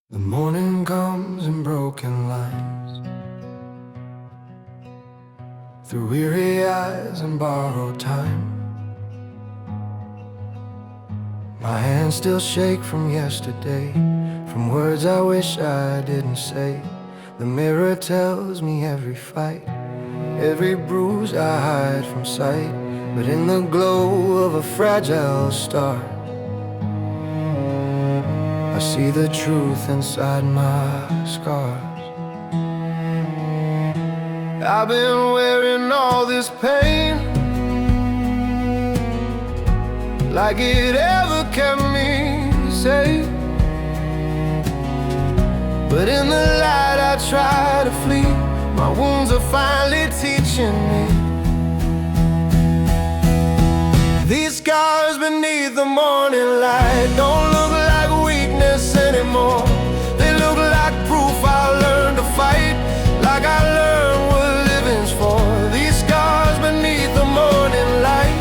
The morning comes in broken lines, through weary eyes and borrowed time. My hands still shake from yesterday, from words I wish I didn't say. The mirror tells me every fight, every bruise I hide from sight. But in the glow of a fragile star, I see the truth inside my scars. I've been wearing all this pain, like it ever kept me safe. But in the light I try to flee, my wounds are finally teaching me. These scars beneath the morning light don't look like weakness anymore. They look like proof I learned to fight, like I learned what living's for. These scars beneath the morning light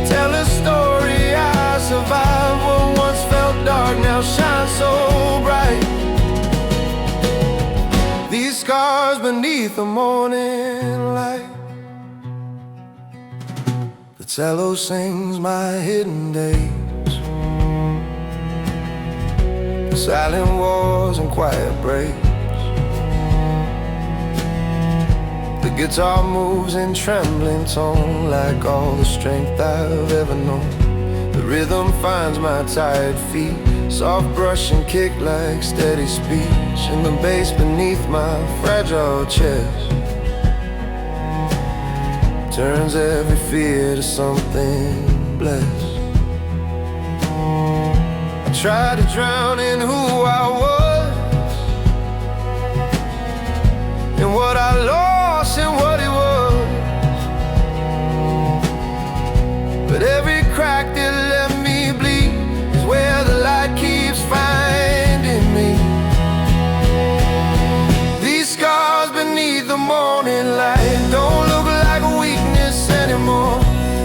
tell a story I survived. What once felt dark now shines so bright. These scars beneath the morning light. The cello sings my hidden days, the silent wars and quiet breaks. The guitar moves in trembling tone, like all the strength I've ever known. The rhythm finds my tired feet, soft brush and kick like steady speech. And the bass beneath my fragile chest turns every fear to something blessed. I tried to drown in who I was, and what I lost and what it was. But every crack that let me bleed is where the light keeps finding me. These scars beneath the morning light don't look like weakness anymore.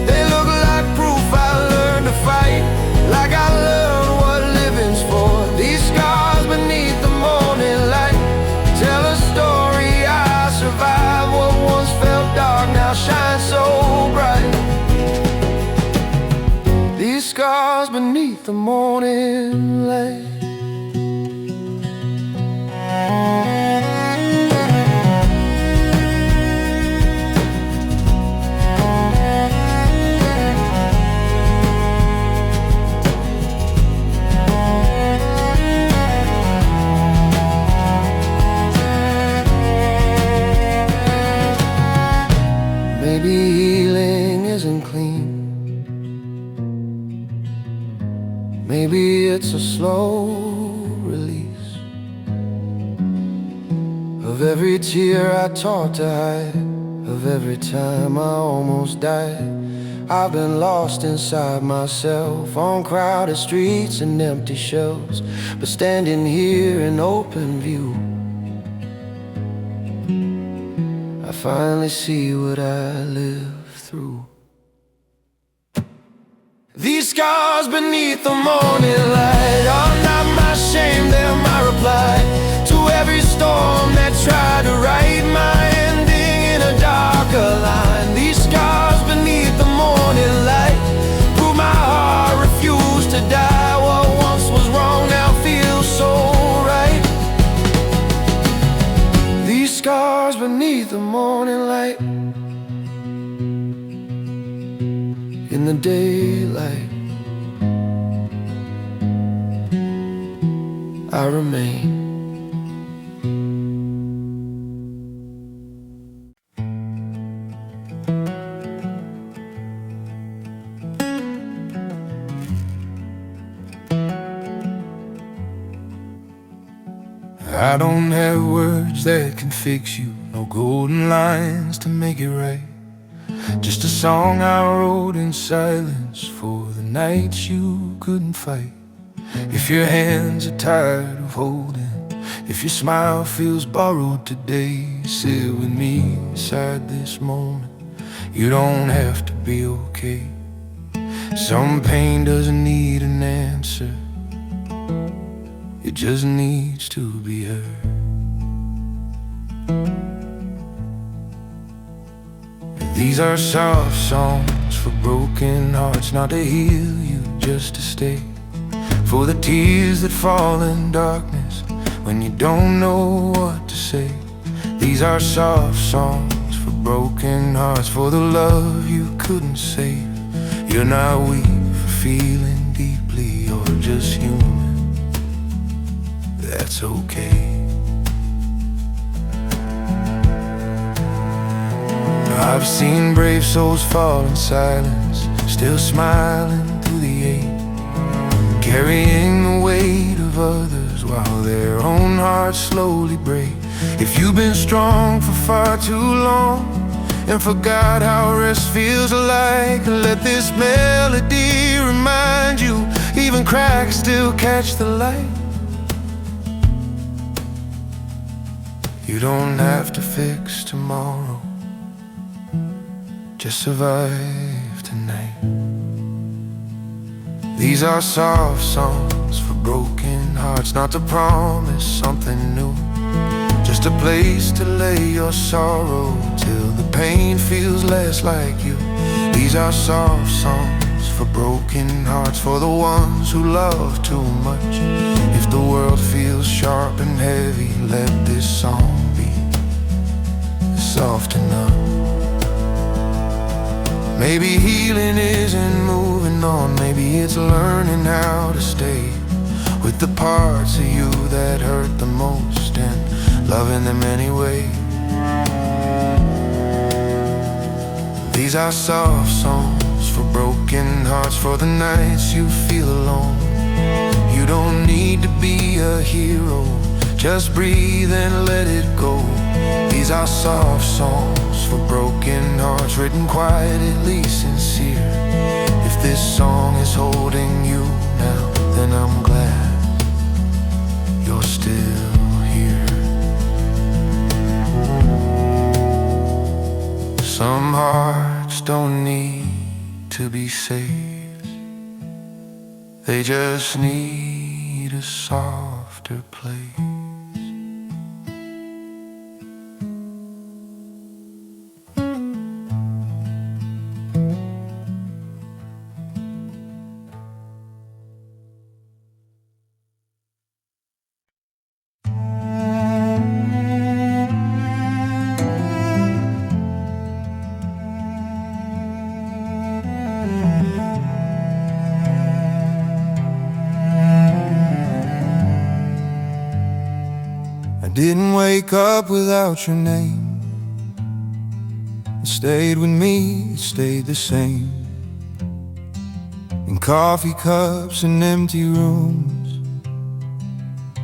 They look like proof I learned to fight, like I learned what living's for. These scars beneath the morning light tell a story I survived. What once felt dark now shines so bright. These scars beneath the morning light. Maybe healing isn't clean, maybe it's a slow release of every tear I taught to hide, of every time I almost died. I've been lost inside myself, on crowded streets and empty shelves, but standing here in open view, I finally see what I lived through. These scars beneath the morning light are not my shame, they're my reply to every storm that tried to write my ending in a darker line. These scars beneath the morning light prove my heart refused to die. What once was wrong now feels so right. These scars beneath the morning light, in the daylight I remain. I don't have words that can fix you, no golden lines to make it right. Just a song I wrote in silence for the nights you couldn't fight. If your hands are tired of holding, if your smile feels borrowed today, sit with me inside this moment. You don't have to be okay. Some pain doesn't need an answer, It just needs to be heard. These are soft songs for broken hearts, not to heal you, just to stay. For the tears that fall in darkness when you don't know what to say. These are soft songs for broken hearts, for the love you couldn't save. You're not weak for feeling deeply, you're just human. That's okay. I've seen brave souls fall in silence, still smiling through the ache, carrying the weight of others while their own hearts slowly break. If you've been strong for far too long and forgot how rest feels like, let this melody remind you, even cracks still catch the light. You don't have to fix tomorrow, just survive tonight. These are soft songs for broken hearts, not to promise something new, just a place to lay your sorrow till the pain feels less like you. These are soft songs for broken hearts, for the ones who love too much. If the world feels sharp and heavy, let this song be soft enough. Maybe healing isn't moving on, maybe it's learning how to stay with the parts of you that hurt the most and loving them anyway. These are soft songs for broken hearts, for the nights you feel alone. You don't need to be a hero, just breathe and let it go. These are soft songs for broken hearts, written quietly sincere. If this song is holding you now, then I'm glad you're still here. Some hearts don't need to be saved, they just need a softer place. I didn't wake up without your name. It stayed with me, it stayed the same. In coffee cups and empty rooms,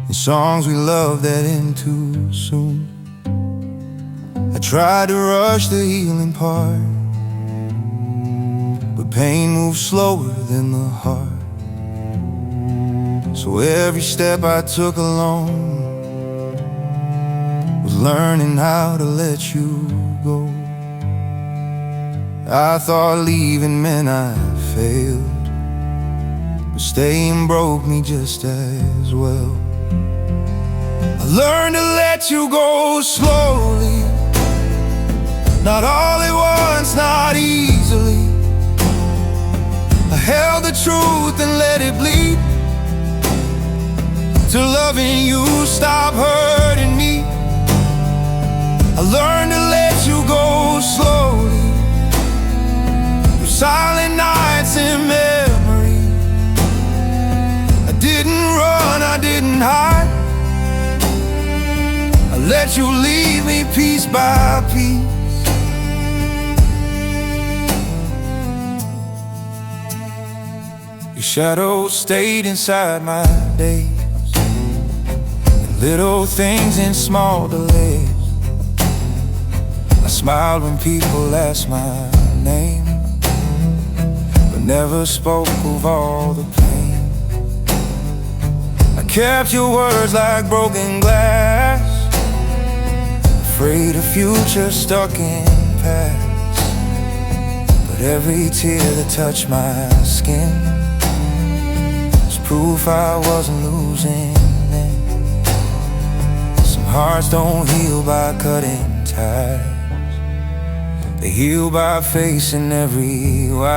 in songs we loved that end too soon. I tried to rush the healing part, but pain moves slower than the heart. So every step I took alone was learning how to let you go. I thought leaving meant I failed, but staying broke me just as well. I learned to let you go slowly, not all at once, not easily. I held the truth and let it bleed, till loving you stopped hurting me. I learned to let you go slowly, through silent nights in memory. I didn't run, I didn't hide, I let you leave me piece by piece. Your shadow stayed inside my days, in little things and small delays. I smiled when people asked my name, but never spoke of all the pain. I kept your words like broken glass, afraid of future stuck in past. But every tear that touched my skin was proof I wasn't losing then. hearts don't heal by cutting ties. They heal by facing every why.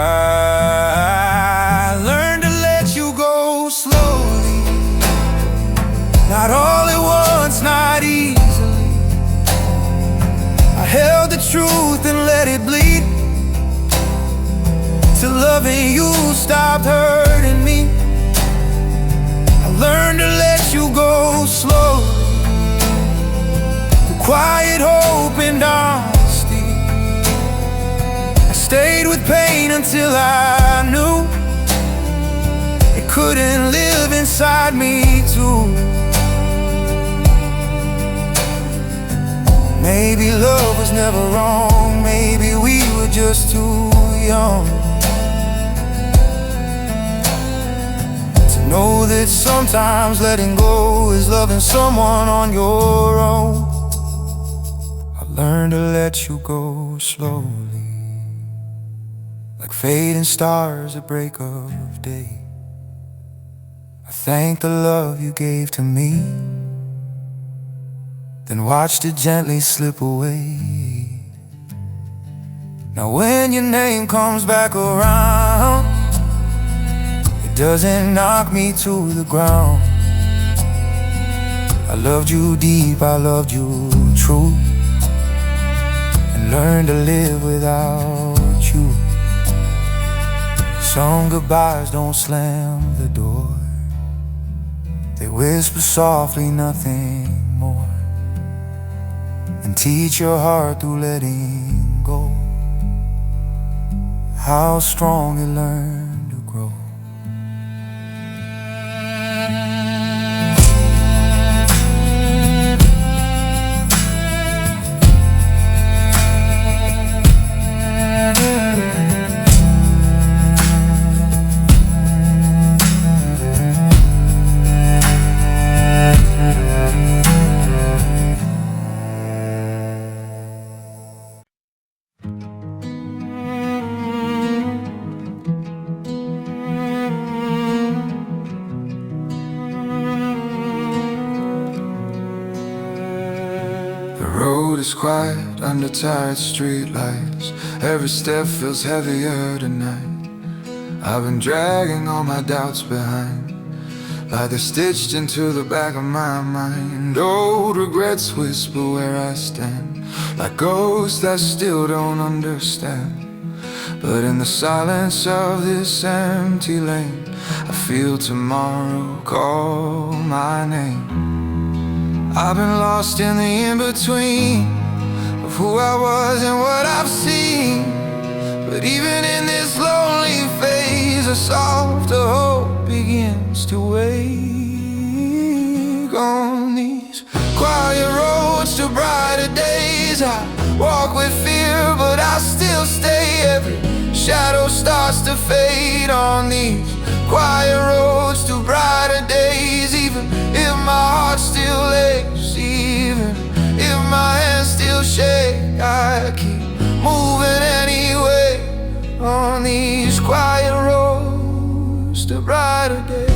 Learn to let you go slowly, not all at once, not easily. I held the truth and let it bleed, till loving you stopped hurting me. I learned to let you go slowly, the quiet hope and honesty. I stayed with pain until I knew it couldn't live inside me too. Maybe love was never wrong, maybe we were just too young to know that sometimes letting go is loving someone on your own. I learned to let you go slowly, like fading stars at break of day. I thank the love you gave to me, then watched it gently slip away. Now when your name comes back around, it doesn't knock me to the ground. I loved you deep, I loved you true, and learned to live without you. Some goodbyes don't slam the door, they whisper softly, nothing more, and teach your heart through letting go how strong you learn to grow. The road is quiet under tired streetlights. Every step feels heavier tonight. I've been dragging all my doubts behind, like they're stitched into the back of my mind. Old regrets whisper where I stand, like ghosts that still don't understand. But in the silence of this empty lane, I feel tomorrow call my name. I've been lost in the in-between of who I was and what I've seen. But even in this lonely phase, a softer hope begins to wake. On these quiet roads to brighter days, I walk with fear, but I still stay. Every shadow starts to fade on these quiet roads to brighter days. Even if my heart still aches, even if my hands still shake, I keep moving anyway on these quiet roads to brighter days.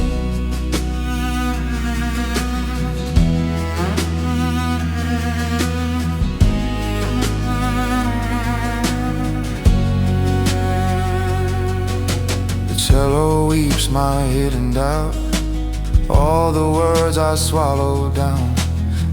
The cello weeps my hidden doubt, all the words I swallowed down.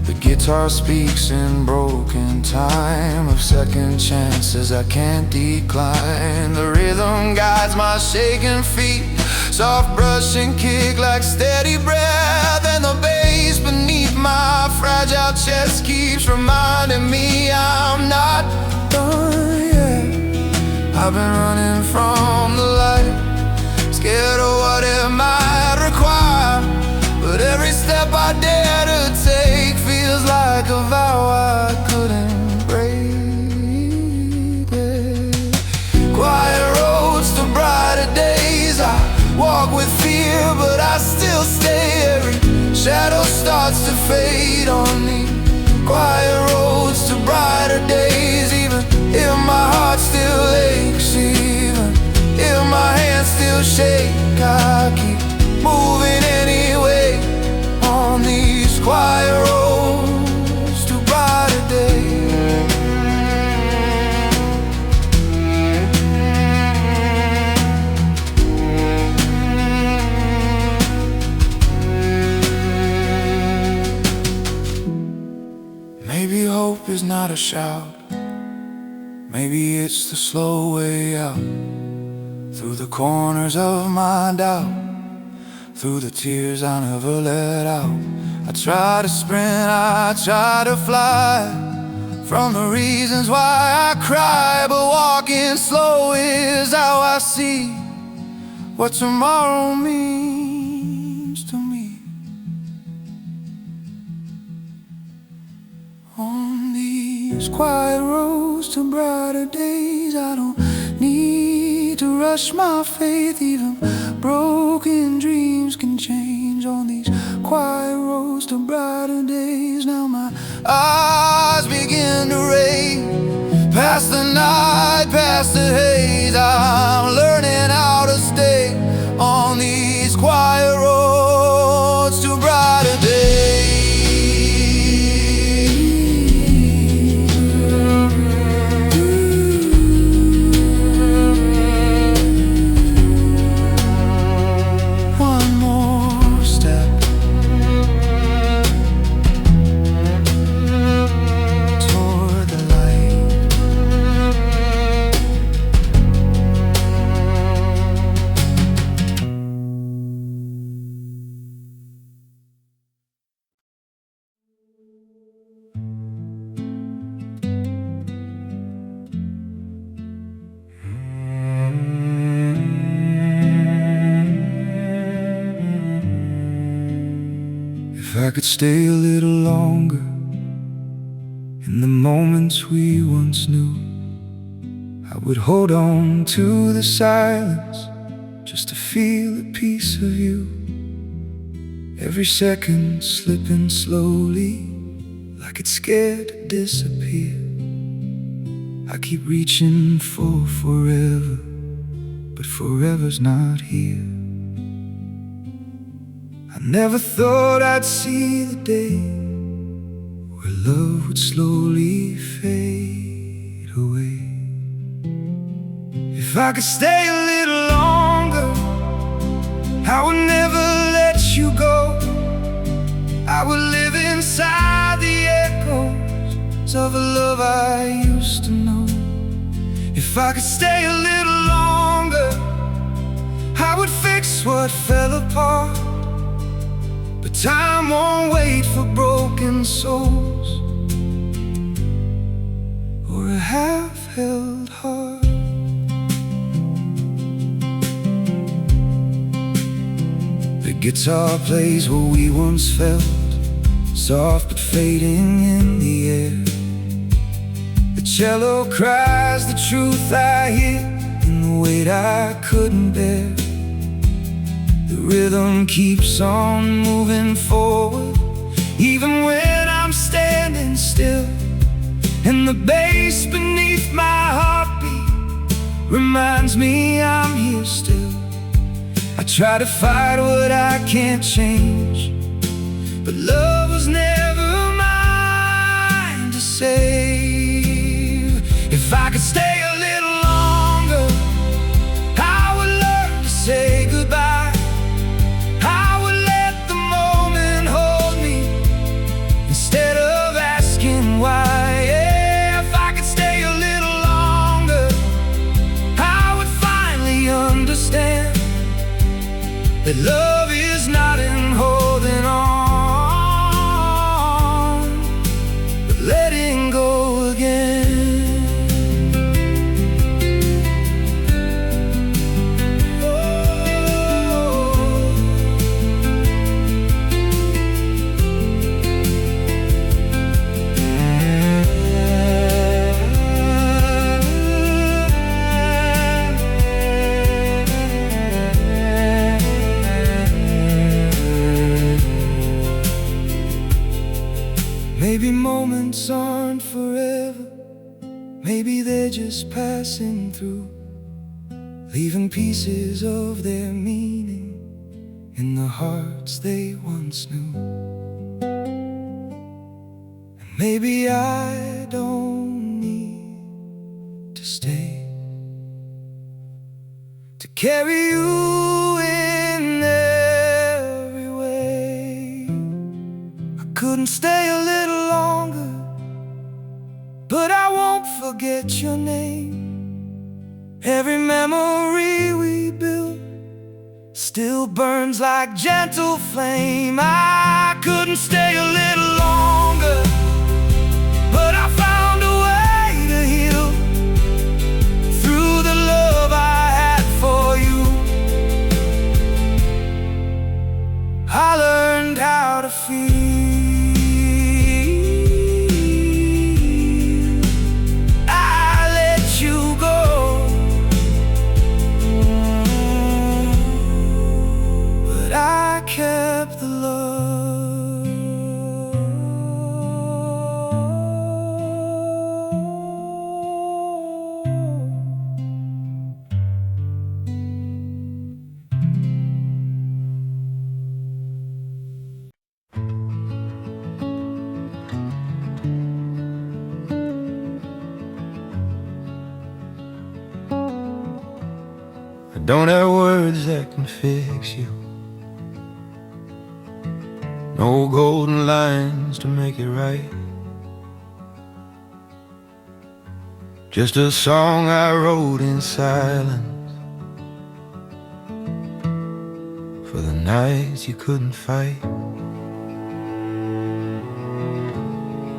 The guitar speaks in broken time of second chances I can't decline. The rhythm guides my shaking feet, soft brush and kick like steady breath. And the bass beneath my fragile chest keeps reminding me I'm not done yet. I've been running from the light, scared of what it might require. But every step I dare to take feels like a vow I couldn't break. Quiet roads to brighter days, I walk with fear, but I still stay. Every shadow starts to fade on me. Quiet roads to brighter days, even if my heart still aches, even if my hands still shake, I keep moving anyway on these quiet roads hope is not a shout. Maybe it's the slow way out, through the corners of my doubt, through the tears I never let out. I try to sprint, I try to fly from the reasons why I cry, but walking slow is how I see what tomorrow means to me. On these quiet roads to brighter days, I don't need to rush my faith. Even broken dreams can change. On these quiet roads to brighter days, now my eyes begin to raise past the night, past the haze. I'm learning how to stay on these quiet roads to brighter days. One more step toward the light. If I could stay a little longer in the moments we once knew, I would hold on to the silence just to feel a piece of you. Every second slipping slowly, like it's scared to disappear. I keep reaching for forever, but forever's not here. I never thought I'd see the day where love would slowly fade away. If I could stay a little longer, I would never let you go. I would live inside the echoes of a love I used to know. If I could stay a little longer, I would fix what fell apart. But time won't wait for broken souls or a half-held heart. The guitar plays what we once felt, soft but fading in the air. The cello cries the truth I hear in the weight I couldn't bear. The rhythm keeps on moving forward, even when I'm standing still. And the bass beneath my heartbeat reminds me I'm here still. I try to fight what I can't change, but love was never mine to save. If I could stay a little longer, I would learn to say goodbye. Instead of asking why, yeah, if I could stay a little longer, I would finally understand that love is not in holding on, but letting go again. Maybe moments aren't forever, maybe they're just passing through, leaving pieces of their meaning in the hearts they once knew. And maybe I don't need to stay to carry you in every way. I couldn't stay a little longer, but I won't forget your name. Every memory we built still burns like gentle flame. I couldn't stay a little longer, but I found a way to heal through the love I had for you. I learned how to feel. I let you go, but I kept the love. I don't have words that can fix you, no golden lines to make it right. Just a song I wrote in silence for the nights you couldn't fight.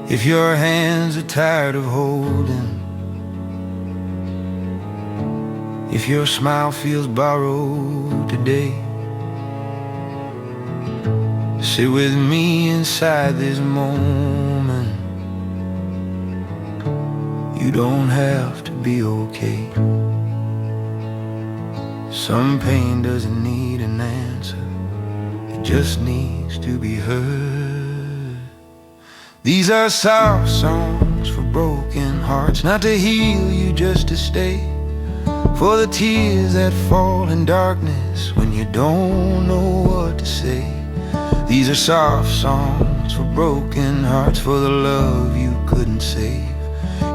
If your hands are tired of holding, if your smile feels borrowed today, sit with me inside this moment. You don't have to be okay. Some pain doesn't need an answer, it just needs to be heard. These are soft songs for broken hearts, not to heal you, just to stay. For the tears that fall in darkness when you don't know what to say. These are soft songs for broken hearts, for the love you couldn't save.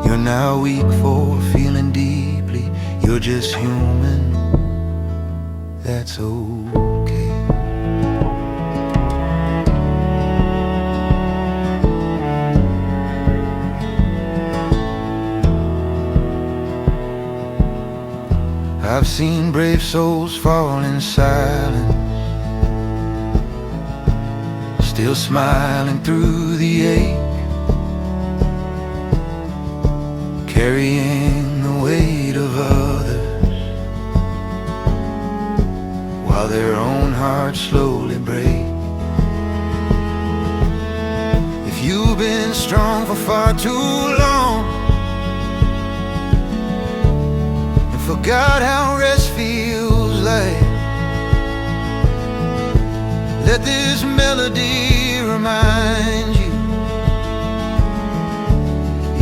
You're now weak for feeling deeply, you're just human, that's okay. I've seen brave souls fall in silence, still smiling through the ache, carrying the weight of others, while their own hearts slowly break. If you've been strong for far too long and forgot how rest feels like, let this melody remind you,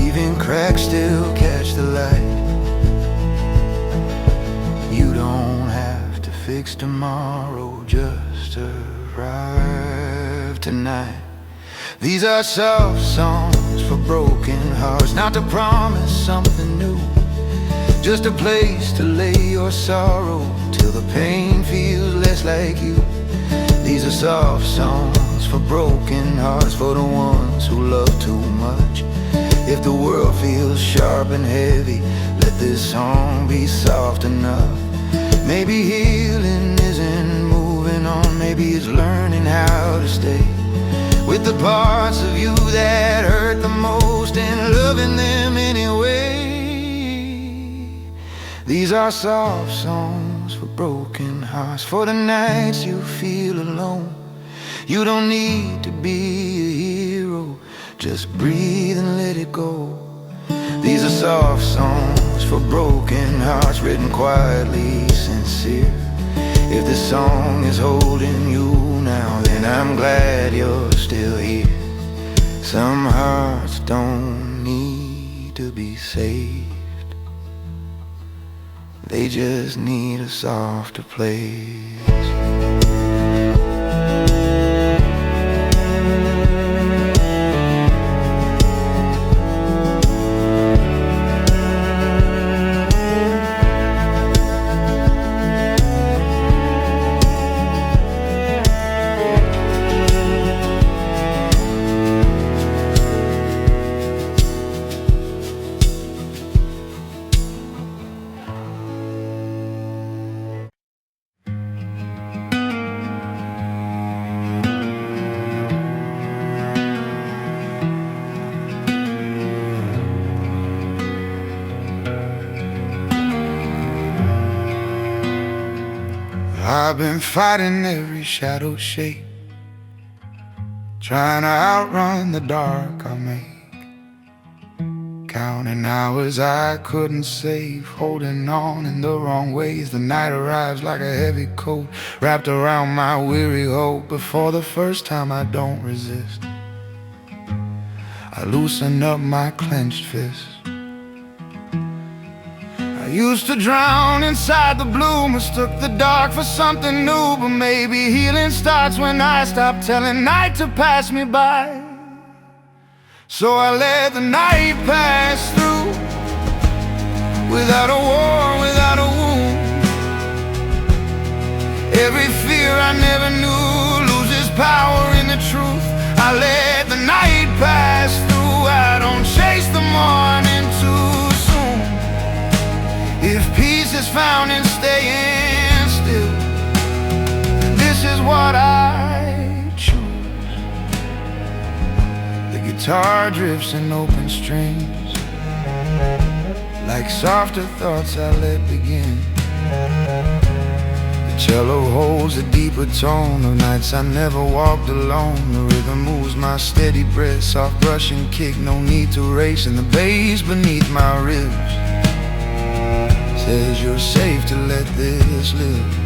even cracks still catch the light. You don't have to fix tomorrow, just arrive tonight. These are soft songs for broken hearts, not to promise something new, just a place to lay your sorrow till the pain feels less like you. These are soft songs for broken hearts, for the ones who love too much. If the world feels sharp and heavy, let this song be soft enough. Maybe healing isn't moving on, maybe it's learning how to stay with the parts of you that hurt the most and loving them anyway. These are soft songs for broken hearts, for the nights you feel alone. You don't need to be a hero, just breathe and let it go. These are soft songs for broken hearts, written quietly, sincere. If this song is holding you now, then I'm glad you're still here. Some hearts don't need to be saved, they just need a softer place. I've been fighting every shadow shape, trying to outrun the dark I make. Counting hours I couldn't save, holding on in the wrong ways. The night arrives like a heavy coat wrapped around my weary hope. But for the first time I don't resist. I loosen up my clenched fist. I used to drown inside the blue, mistook the dark for something new. But maybe healing starts when I stop telling night to pass me by. So I let the night pass through, without a war, without a wound. Every fear I never knew loses power in the truth. I let the night pass through, I don't chase the morning too soon. If peace is found in staying still, this is what I choose. The guitar drifts in open strings, like softer thoughts I let begin. The cello holds a deeper tone of nights I never walked alone. The rhythm moves my steady breath, soft brushing kick, no need to race. And the bass beneath my ribs says you're safe to let this live.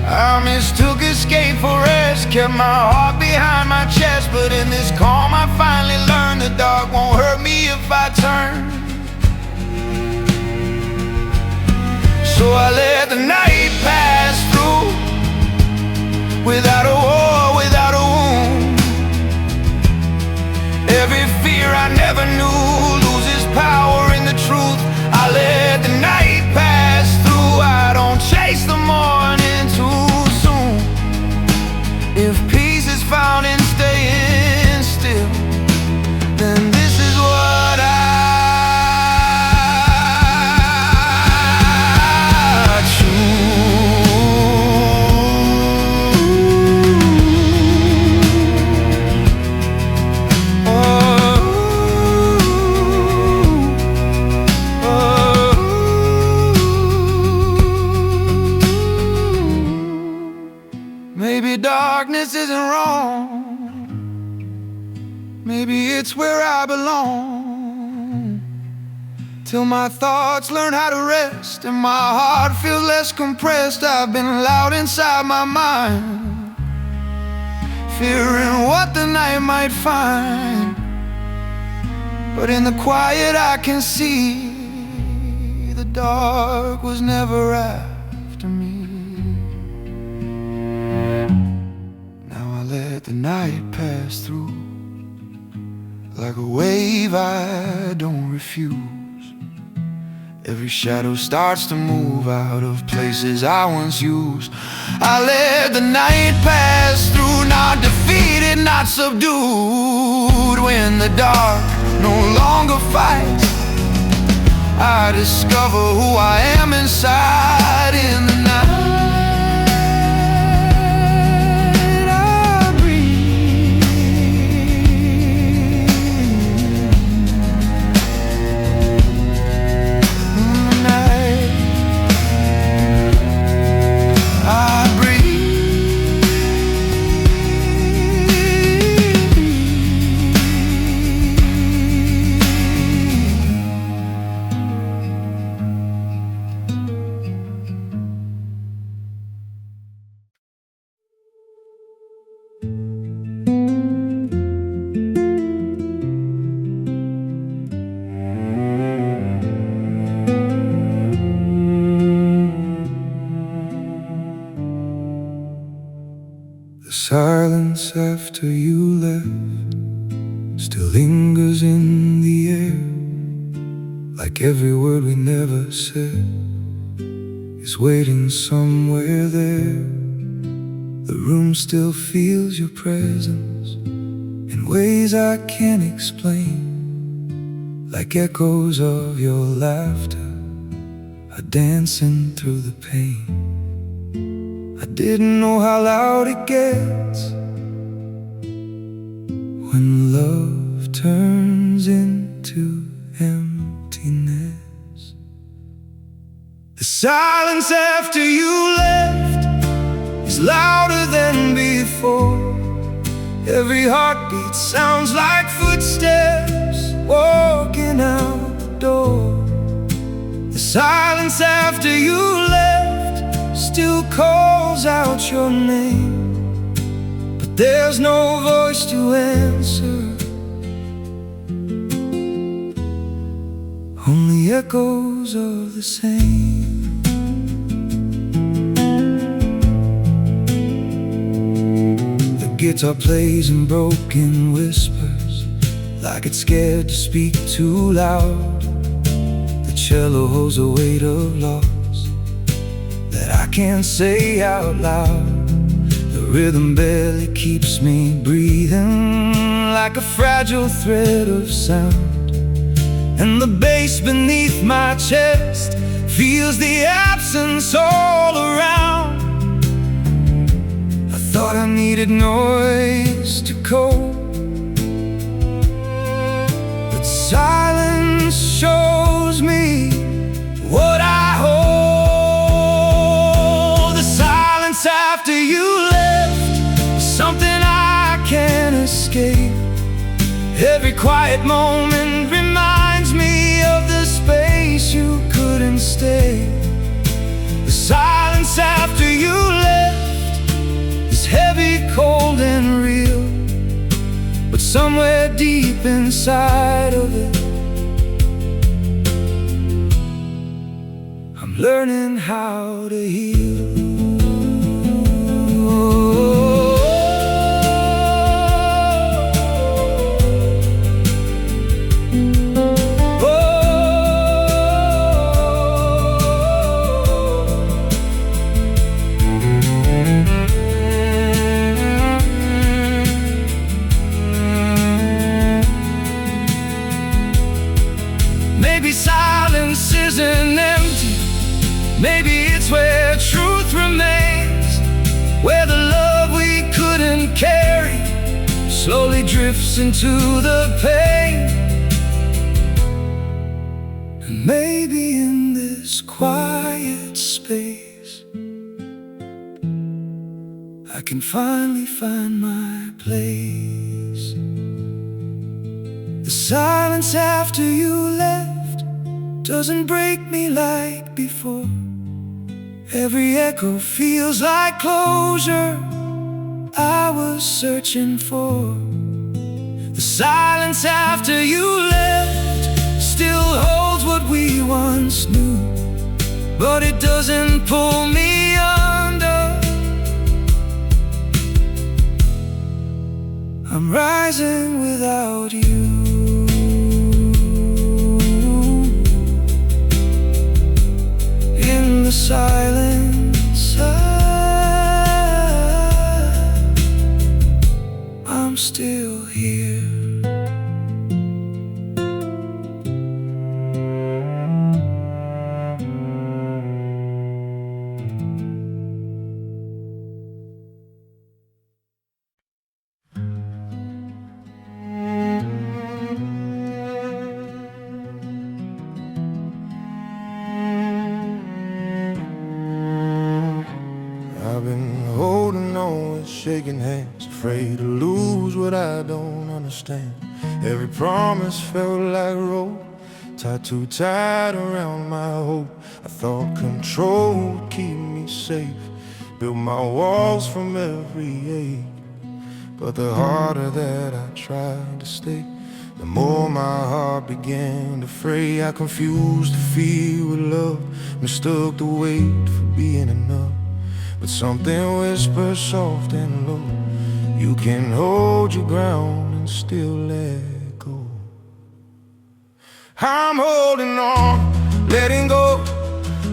I mistook escape for rest, kept my heart behind my chest. But in this calm I finally learned the dark won't hurt me if I turn. So I let the night pass through, without a war, without a wound. Every fear I never knew loses power in the truth. I let the night pass through, I don't chase the morning too soon. If peace is found in staying still, then this is what I choose. Maybe darkness isn't wrong, maybe it's where I belong. Till my thoughts learn how to rest and my heart feels less compressed. I've been loud inside my mind, fearing what the night might find. But in the quiet I can see the dark was never after me. Let the night pass through, like a wave I don't refuse. Every shadow starts to move out of places I once used. I let the night pass through, not defeated, not subdued. When the dark no longer fights, I discover who I am inside. In the night the silence after you left still lingers in the air, like every word we never said is waiting somewhere there. The room still feels your presence in ways I can't explain, like echoes of your laughter are dancing through the pain. I didn't know how loud it gets when love turns into emptiness. The silence after you left is louder than before. Every heartbeat sounds like footsteps walking out the door. The silence after you left still calls out your name, but there's no voice to answer, only echoes of the same. The guitar plays in broken whispers, like it's scared to speak too loud. The cello holds a weight of loss that I can't say out loud. The rhythm barely keeps me breathing, like a fragile thread of sound. And the bass beneath my chest feels the absence all around. I thought I needed noise to cope, but silence shows me what I hold. The silence after you left is something I can't escape. Every quiet moment reminds me of the space you couldn't stay. The silence after you left is heavy, cold and real, but somewhere deep inside of it, I'm learning how to heal. Maybe silence isn't empty, maybe it's where truth remains, where the love we couldn't carry slowly drifts into the pain. And maybe in this quiet space I can finally find my place. The silence after you left doesn't break me like before. Every echo feels like closure I was searching for. The silence after you left still holds what we once knew, but it doesn't pull me under. I'm rising without you. In the silence, I'm still here. I've been holding on with shaking hands, afraid to lose what I don't understand. Every promise felt like rope, tied too tight around my hope. I thought control would keep me safe, built my walls from every ache. But the harder that I tried to stay, the more my heart began to fray. I confused the fear with love, mistook the wait for being enough. But something whispers soft and low, you can hold your ground and still let go. I'm holding on, letting go,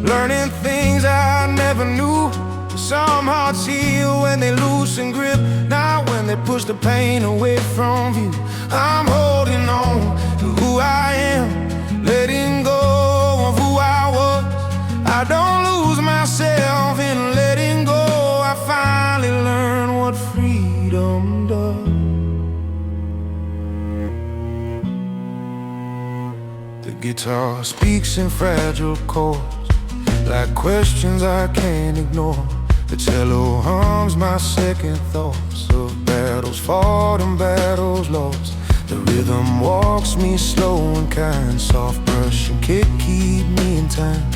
learning things I never knew. Some hearts heal when they loosen grip, not when they push the pain away from view. I'm holding on to who I am, letting go of who I was. I don't lose myself in letting go. I finally learned what freedom does. The guitar speaks in fragile chords, like questions I can't ignore. The cello hums my second thoughts of battles fought and battles lost. The rhythm walks me slow and kind, soft brush and kick keep me in time.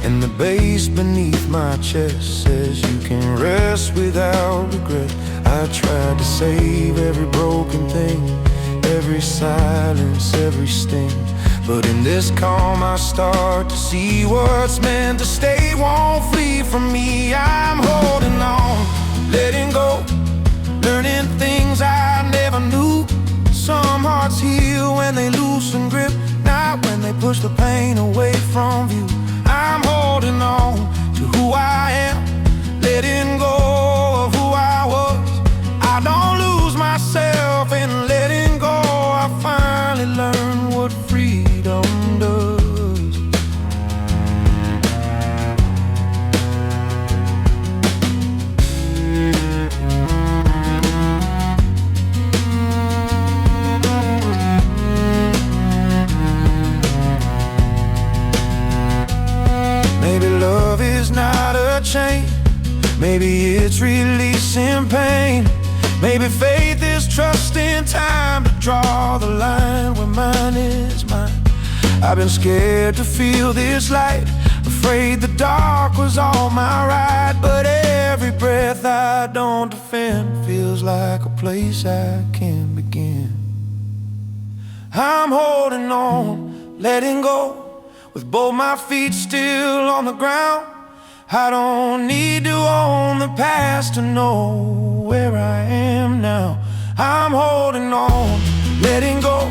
And the bass beneath my chest says you can rest without regret. I tried to save every broken thing, every silence, every sting. But in this calm I start to see what's meant to stay won't flee from me. I'm holding on, letting go, learning things I never knew. Some hearts heal when they loosen grip, not when they push the pain away from view. I'm holding on to who I am, letting go of who I was. I don't lose myself in letting go. I finally learned what freedom does. Maybe love is not a chain, maybe it's releasing pain. Maybe faith is trusting time to draw the line where mine is mine. I've been scared to feel this light, afraid the dark was all my right. But every breath I don't defend feels like a place I can begin. I'm holding on, letting go, with both my feet still on the ground. I don't need to own the past to know where I am now. I'm holding on, letting go,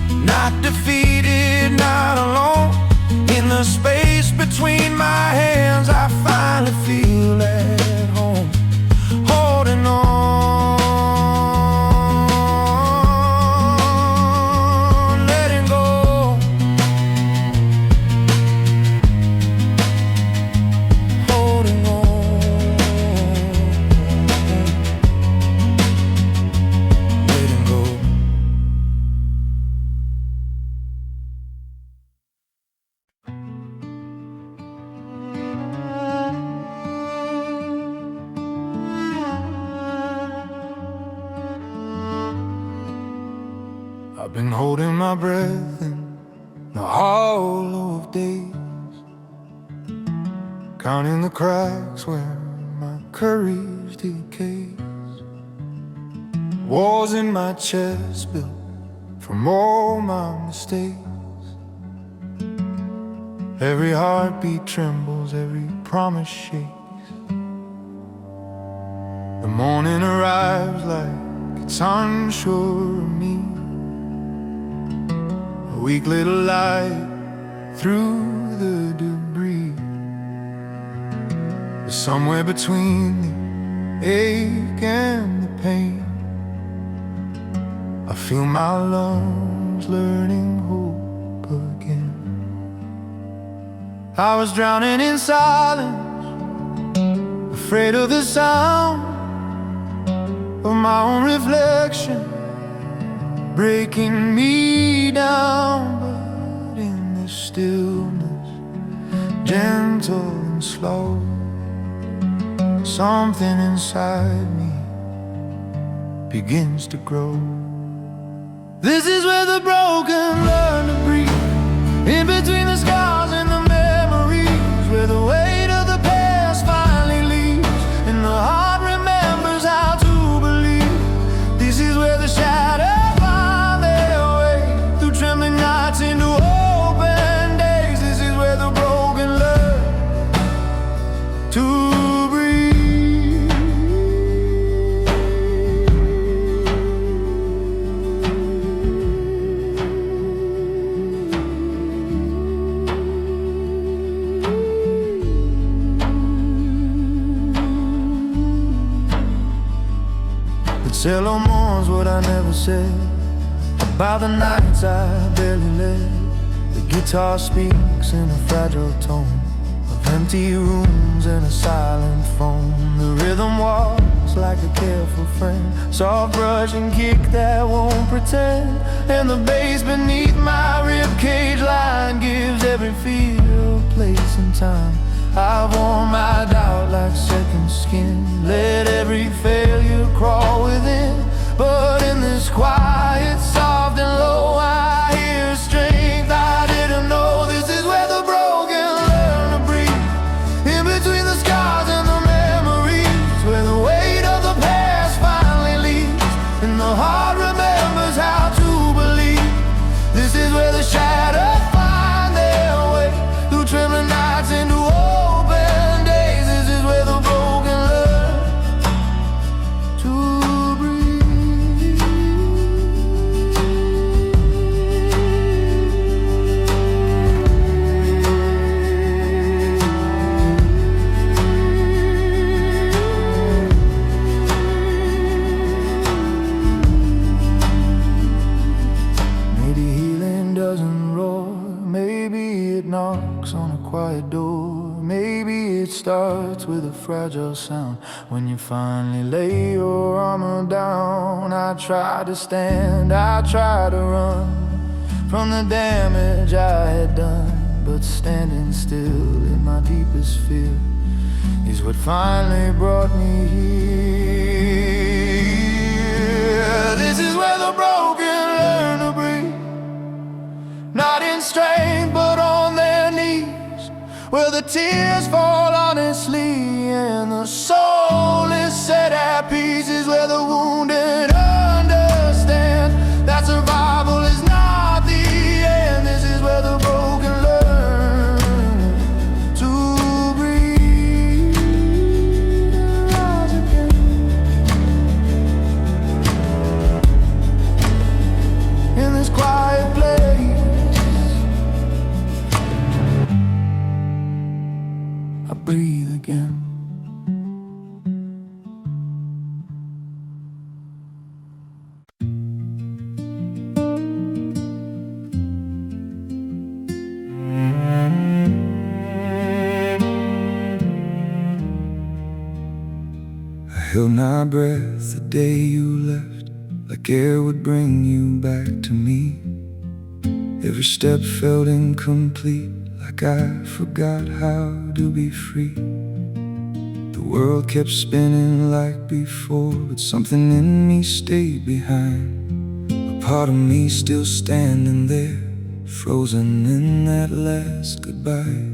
not defeated, not alone. In the space between my hands I finally feel at home. Holding on, letting go. Holding on, letting go. I've been holding my breath in the hollow of days, counting the cracks where my courage decays. Walls in my chest built from all my mistakes. Every heartbeat trembles, every promise shakes. The morning arrives like it's unsure of me, a weak little light through the debris. But somewhere between the ache and the pain, I feel my lungs learning hope again. I was drowning in silence, afraid of the sound of my own reflection breaking me down. But in this stillness, gentle and slow, something inside me begins to grow. This is where the broken learn to breathe, in between the scars and the memories, where the weight of the past finally leaves and the heart remembers how to believe. This is where the shadows find their way through trembling nights into open days. This is where the broken learn to breathe. The cello mourns what I never said about the nights I barely led. The guitar speaks in a fragile tone of empty rooms and a silent phone. The rhythm walks like a careful friend, soft brush and kick that won't pretend. And the bass beneath my ribcage line gives every feel place and time. I've worn my doubt like second skin, let every failure crawl within. But in this quiet, soft and low, I hear strength I didn't know. This is where the broken learn to breathe, in between the scars and the memories, where the weight of the past finally leaves, and the heart remembers how to believe. This is where the shadows find their way through trembling nights into open days. This is where the broken learn to breathe. Maybe healing doesn't roar, maybe it knocks on a quiet door. Maybe it starts with a fragile sound when you finally lay your armor down. I tried to stand, I tried to run from the damage I had done, but standing still in my deepest fear is what finally brought me here. This is where the broken learn to breathe, not in strength but on their knees, where the tears fall honestly and the soul is set at peace. Is where the wounded understand that survival is not the end. This is where the broken learn to breathe and rise again. In this quiet place, I breathe again. I held my breath the day you left, like air would bring you back to me. Every step felt incomplete, like I forgot how to be free. The world kept spinning like before, but something in me stayed behind. A part of me still standing there, frozen in that last goodbye.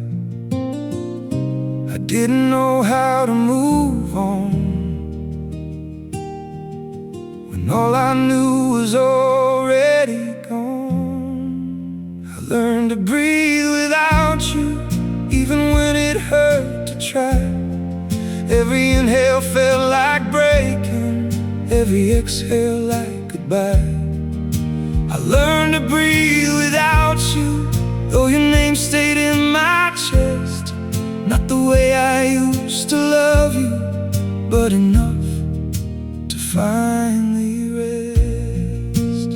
I didn't know how to move on when all I knew was already gone. I learned to breathe without you, even when it hurt to try. Every inhale felt like breaking, every exhale like goodbye. I learned to breathe without you, though your name stayed in my chest. Not the way I used to love you, but enough to finally rest.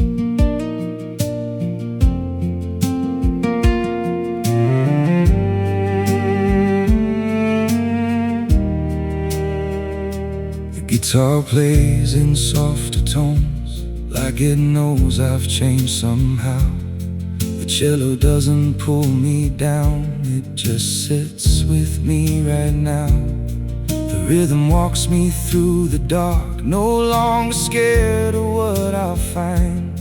The guitar plays in softer tones, like it knows I've changed somehow. The cello doesn't pull me down, it just sits with me right now. The rhythm walks me through the dark, no longer scared of what I'll find.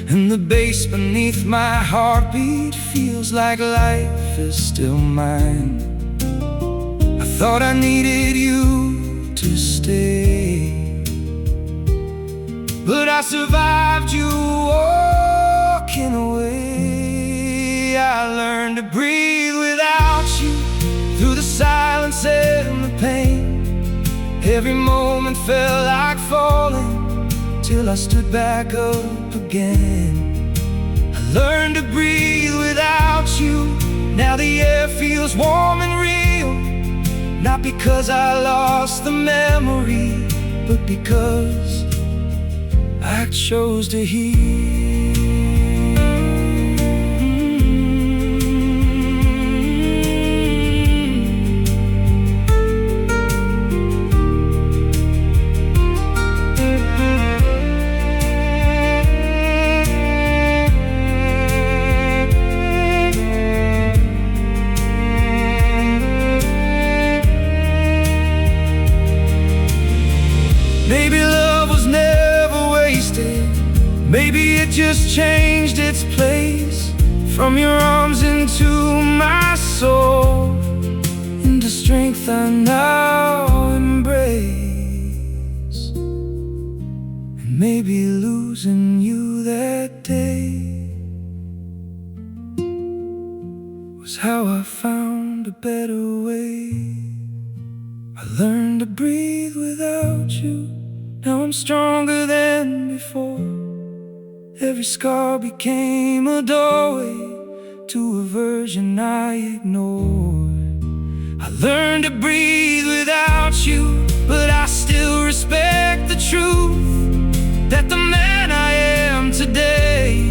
And the bass beneath my heartbeat feels like life is still mine. I thought I needed you to stay, but I survived you walking away. I learned to breathe without you, through the silence and the pain. Every moment felt like falling, till I stood back up again. I learned to breathe without you, now the air feels warm and real. Not because I lost the memory, but because I chose to heal. Maybe it just changed its place from your arms into my soul, into strength I now embrace. And maybe losing you that day was how I found a better way. I learned to breathe without you. Now I'm stronger than before. Every scar became a doorway to a version I ignored. I learned to breathe without you, but I still respect the truth that the man I am today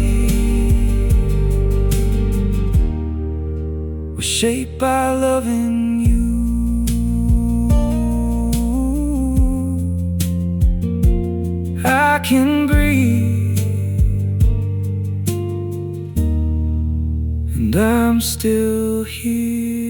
was shaped by loving you. I can breathe, and I'm still here.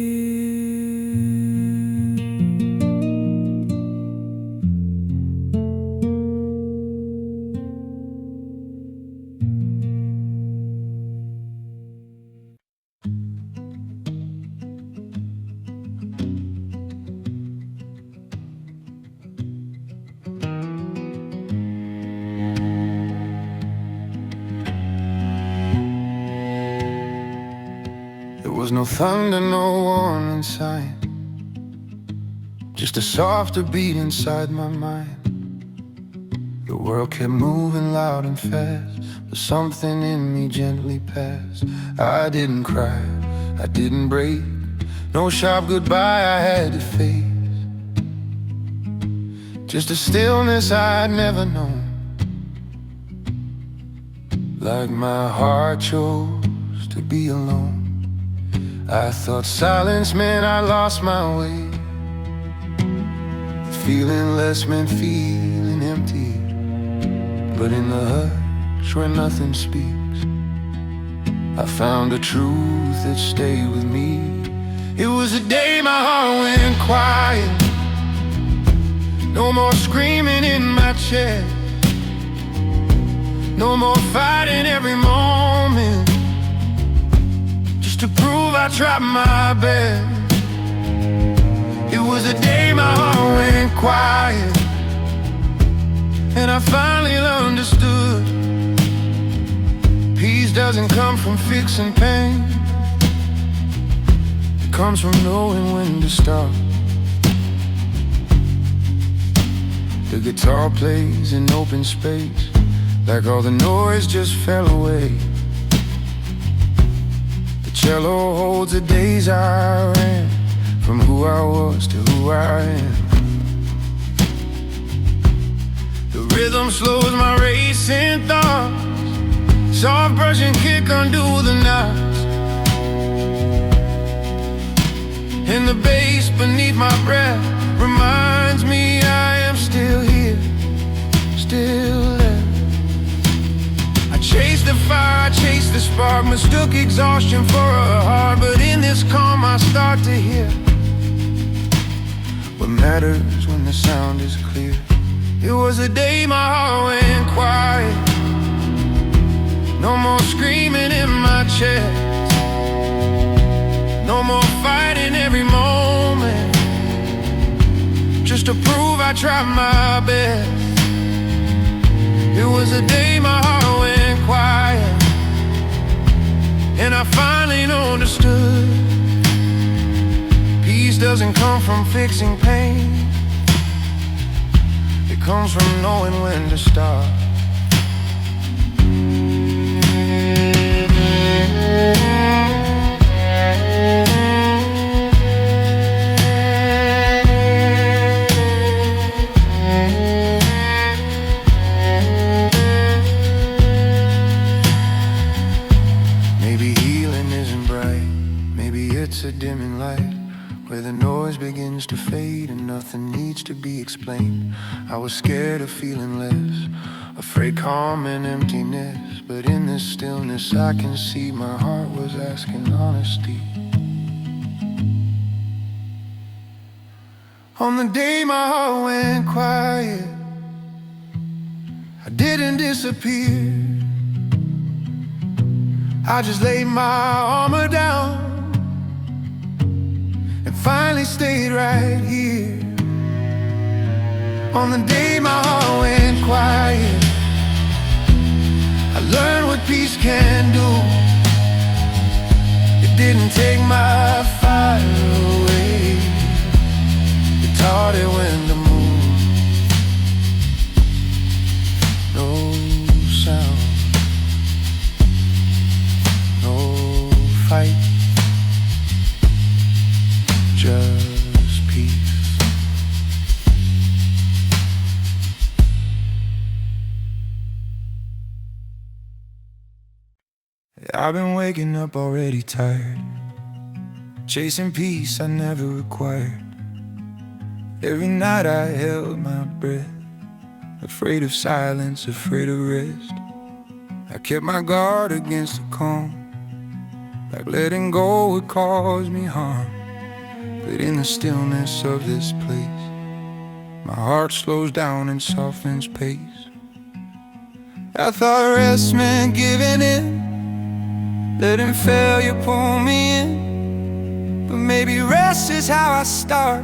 There was no thunder, no warning sign, just a softer beat inside my mind. The world kept moving loud and fast, but something in me gently passed. I didn't cry, I didn't break, no sharp goodbye I had to face. Just a stillness I'd never known, like my heart chose to be alone. I thought silence meant I lost my way, feeling less meant feeling empty. But in the hush where nothing speaks, I found a truth that stayed with me. It was the day my heart went quiet, no more screaming in my chest, no more fighting every moment, just to prove I tried my best. It was the day my heart went quiet, and I finally understood. Peace doesn't come from fixing pain, it comes from knowing when to stop. The guitar plays in open space, like all the noise just fell away. The cello holds the days I ran, from who I was to who I am. The rhythm slows my racing thoughts, soft brush and kick undo the knots, and the bass beneath my breath reminds me I am still here, still left. I chased the fire, I chased the spark, mistook exhaustion for a heart. But in this calm I start to hear what matters when the sound is clear. It was the day my heart went quiet, no more screaming in my chest, no more fighting every moment, just to prove I tried my best. It was the day my heart went quiet, and I finally understood. Peace doesn't come from fixing pain, it comes from knowing when to stop. Maybe healing isn't bright, maybe it's a dimming light, where the noise begins to fade and nothing needs to be explained. I was scared of feeling less, afraid calm and emptiness. But in this stillness I can see my heart was asking honesty. On the day my heart went quiet, I didn't disappear, I just laid my armor down and finally stayed right here. On the day my heart went quiet, I learned what peace can do. It didn't take my fire away, it taught it when to move. No sound, no fight, just peace. I've been waking up already tired, chasing peace I never required. Every night I held my breath, afraid of silence, afraid of rest. I kept my guard against the calm, like letting go would cause me harm. But in the stillness of this place, my heart slows down and softens pace. I thought rest meant giving in, letting failure pull me in. But maybe rest is how I start,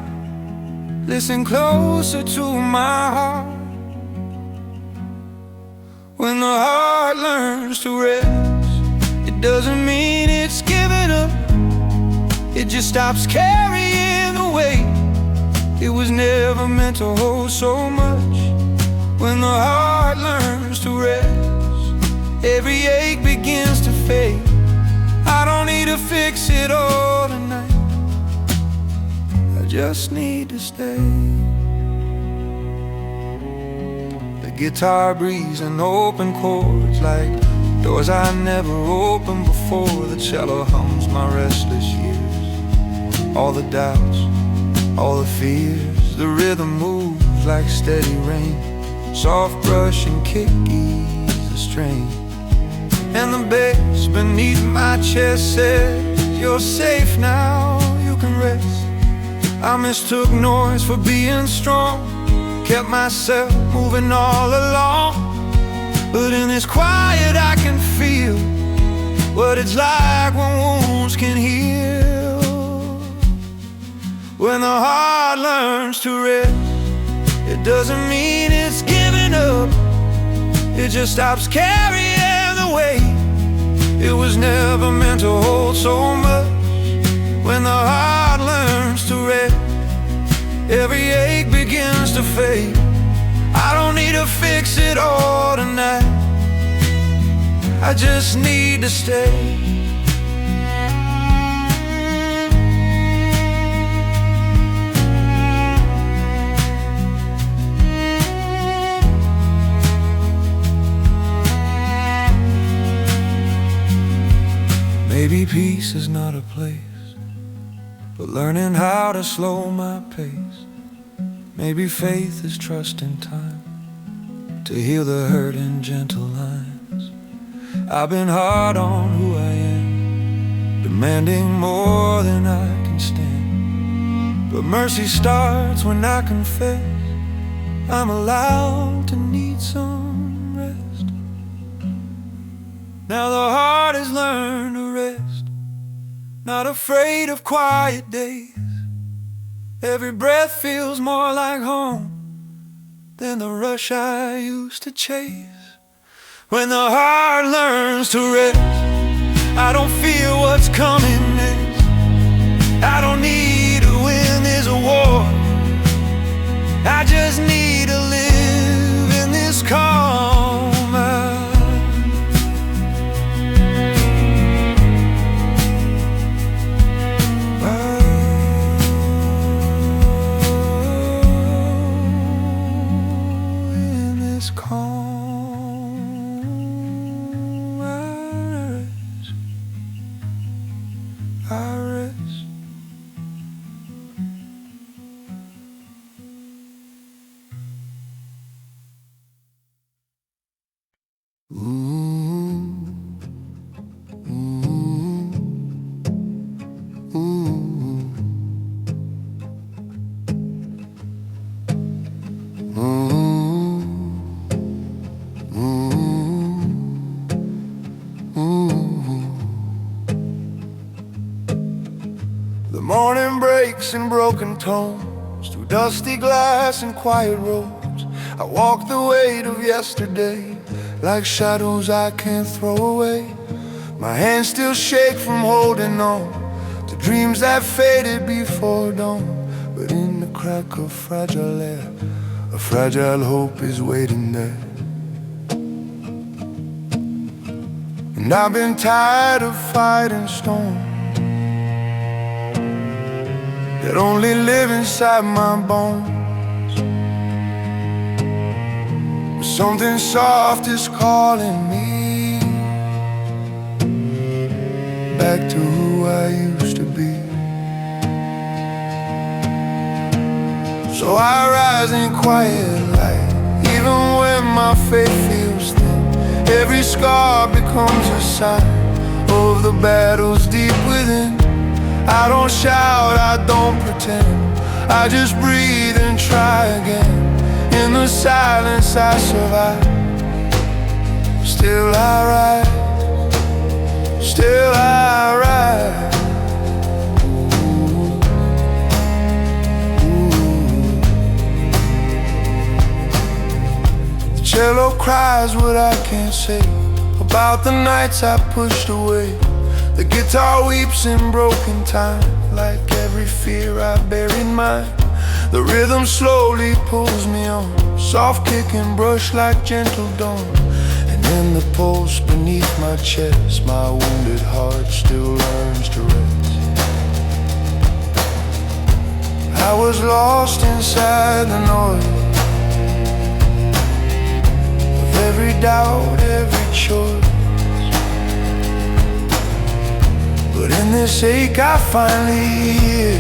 listen closer to my heart. When the heart learns to rest, it doesn't mean it's giving up, it just stops carrying the weight it was never meant to hold so much. When the heart learns to rest, every ache begins to fade. I don't need to fix it all tonight, I just need to stay. The guitar breathes and open chords like doors I never opened before. The cello hums my restless years, all the doubts, all the fears. The rhythm moves like steady rain, soft brush and kick ease the strain. And the bass beneath my chest says, you're safe now, you can rest. I mistook noise for being strong, kept myself moving all along. But in this quiet I can feel what it's like when wounds can heal. When the heart learns to rest, it doesn't mean it's giving up, it just stops carrying the weight it was never meant to hold so much. When the heart learns to rest, every ache begins to fade. I don't need to fix it all tonight, I just need to stay. Maybe peace is not a place, but learning how to slow my pace. Maybe faith is trusting time to heal the hurt in gentle lines. I've been hard on who I am, demanding more than I can stand. But mercy starts when I confess I'm allowed to need some rest. Now the heart has learned to rest, not afraid of quiet days. Every breath feels more like home than the rush I used to chase. When the heart learns to rest, I don't fear what's coming next. I don't need to win this war, I just need to live in this calm mind. Ooh. aches and broken tones, through dusty glass and quiet roads. I walk the weight of yesterday, like shadows I can't throw away. My hands still shake from holding on to dreams that faded before dawn. But in the crack of fragile air, a fragile hope is waiting there. And I've been tired of fighting storms that only live inside my bones. But something soft is calling me back to who I used to be. So I rise in quiet light, even when my faith feels thin. Every scar becomes a sign of the battles deep within. I don't shout, I don't pretend, I just breathe and try again. In the silence I survive, still I rise, still I rise. The cello cries what I can't say about the nights I pushed away. The guitar weeps in broken time, like every fear I buried mine. The rhythm slowly pulls me on, soft kick and brush like gentle dawn. And in the pulse beneath my chest, my wounded heart still learns to rest. I was lost inside the noise of every doubt, every choice. But in this ache I finally hear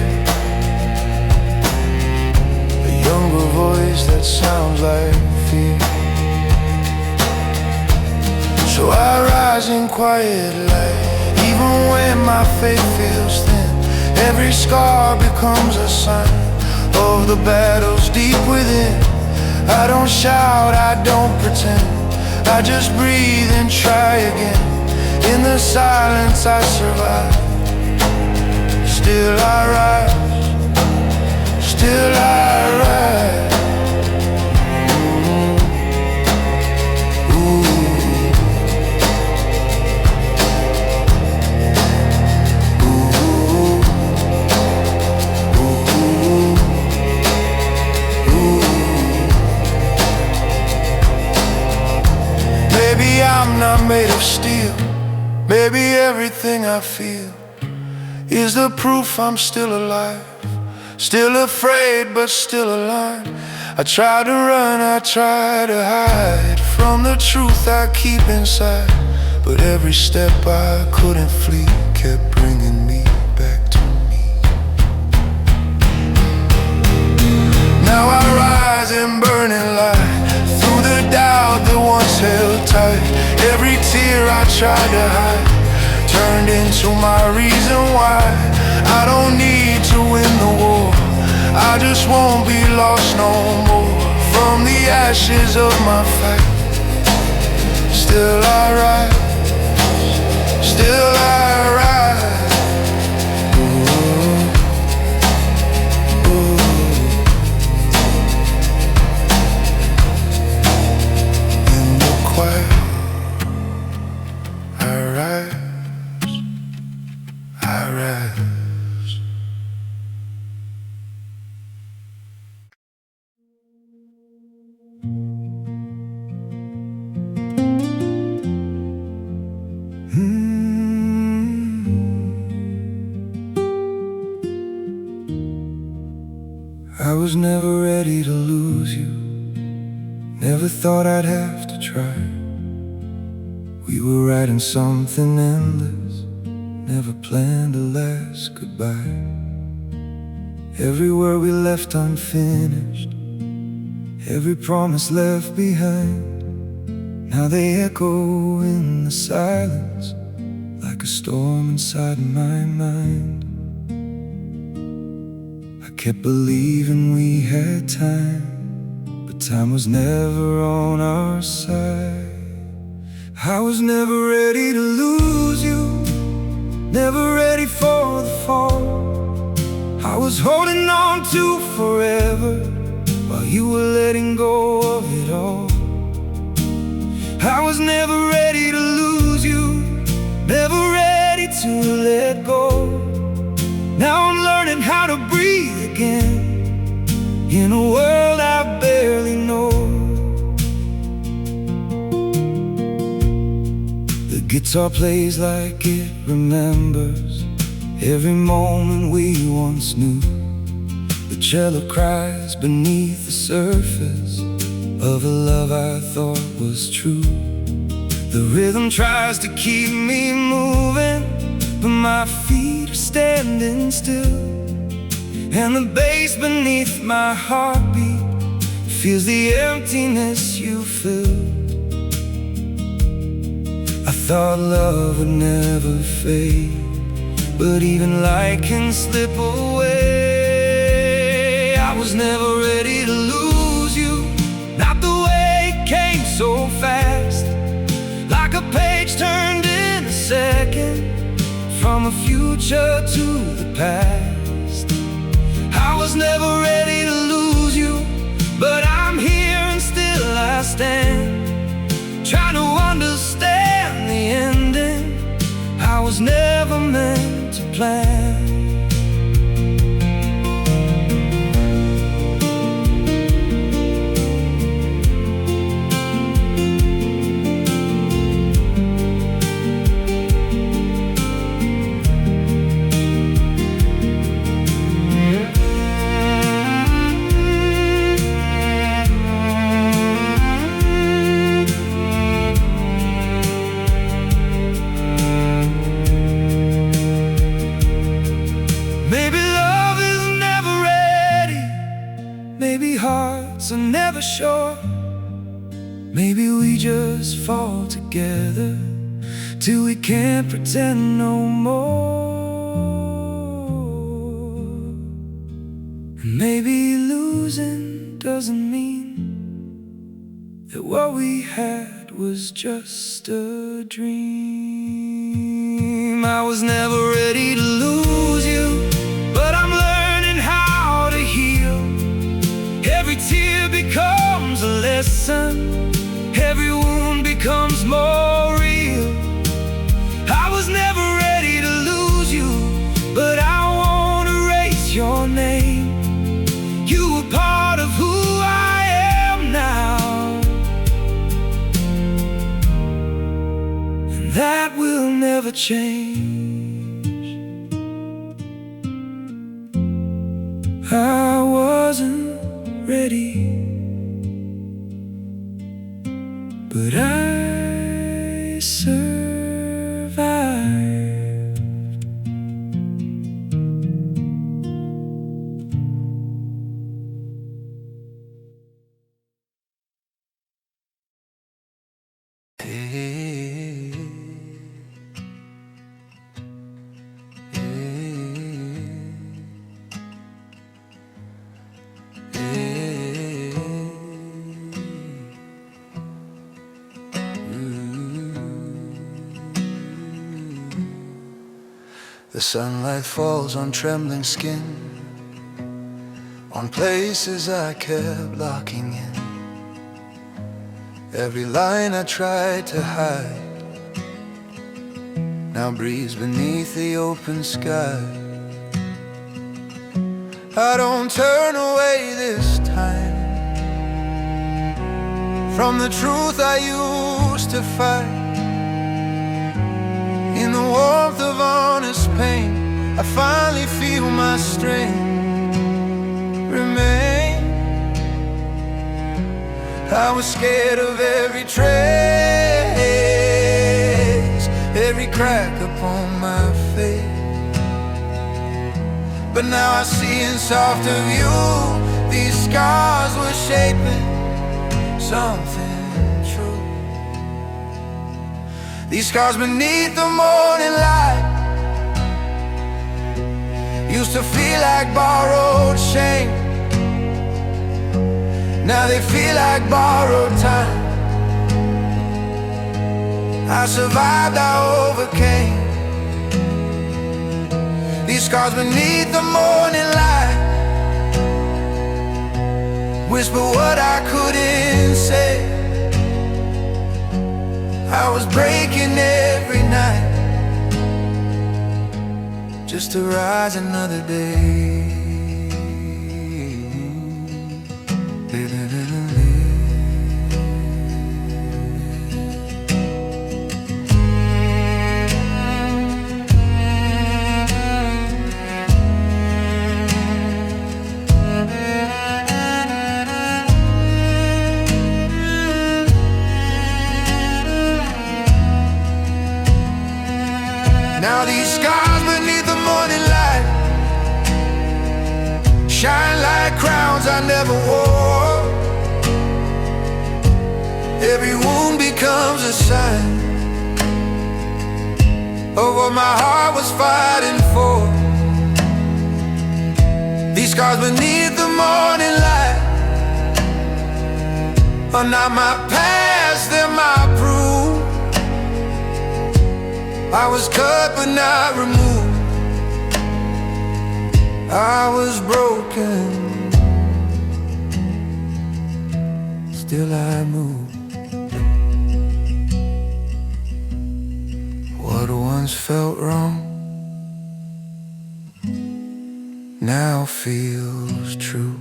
a younger voice that sounds like fear. So I rise in quiet light, even when my faith feels thin. Every scar becomes a sign of the battles deep within. I don't shout, I don't pretend, I just breathe and try again. In the silence I survive, still I rise, still I rise. Maybe I'm not made of steel, maybe everything I feel is the proof I'm still alive. Still afraid, but still alive. I try to run, I try to hide from the truth I keep inside. But every step I couldn't flee kept bringing me back to me. Now I rise in burning light, through the doubt that once held tight. Every tear I tried to hide turned into my reason why. I don't need to win the war, I just won't be lost no more. From the ashes of my fight, still I rise, still I rise. Ooh, ooh. In the quiet I rise, I rise. I was never ready to lose you, never thought I'd have to try. We were writing something endless, never planned a last goodbye. Every word we left unfinished, every promise left behind. Now they echo in the silence, like a storm inside my mind. I kept believing we had time, but time was never on our side. I was never ready to lose you, never ready for the fall. I was was holding on to forever while you were letting go of it all. I was never ready to lose you, never ready to let go. Now I'm learning how to breathe again in a world I barely know. The guitar plays like it remembers every moment we once knew. The cello cries beneath the surface of a love I thought was true. The rhythm tries to keep me moving, but my feet are standing still. And the bass beneath my heartbeat feels the emptiness you fill. I thought love would never fade, but even light can slip away. I was never ready to lose you, not the way it came so fast, like a page turned in a second, from a future to the past. I was never ready to lose you, but I'm here and still I stand, trying to understand the ending I was never meant to plan. Maybe hearts are never sure. Maybe we just fall together till we can't pretend no more. And maybe losing doesn't mean that what we had was just a dream. I was never ready to lose you, but I'm learning how to heal. Every tear becomes a lesson, every wound becomes more real. I was never ready to lose you, but I won't erase your name. You were part of who I am now, and that will never change. I wasn't ready, but I survived. Hey, the sunlight falls on trembling skin, on places I kept locking in. Every line I tried to hide now breathes beneath the open sky. I don't turn away this time from the truth I used to fight. In the warmth of honest pain, I finally feel my strength remain. I was scared of every trace, every crack upon my face, but now I see in softer view, these scars were shaping something true. These scars beneath the morning light used to feel like borrowed shame. Now they feel like borrowed time. I survived, I overcame. These scars beneath the morning light whisper what I couldn't say. I was breaking every night just to rise another day. Now these scars beneath the morning light shine like crowns I never wore. Every wound becomes a sign of what my heart was fighting for. These scars beneath the morning light are not my past, they're my proof. I was cut but not removed. I was broken, still I move. What once felt wrong now feels true.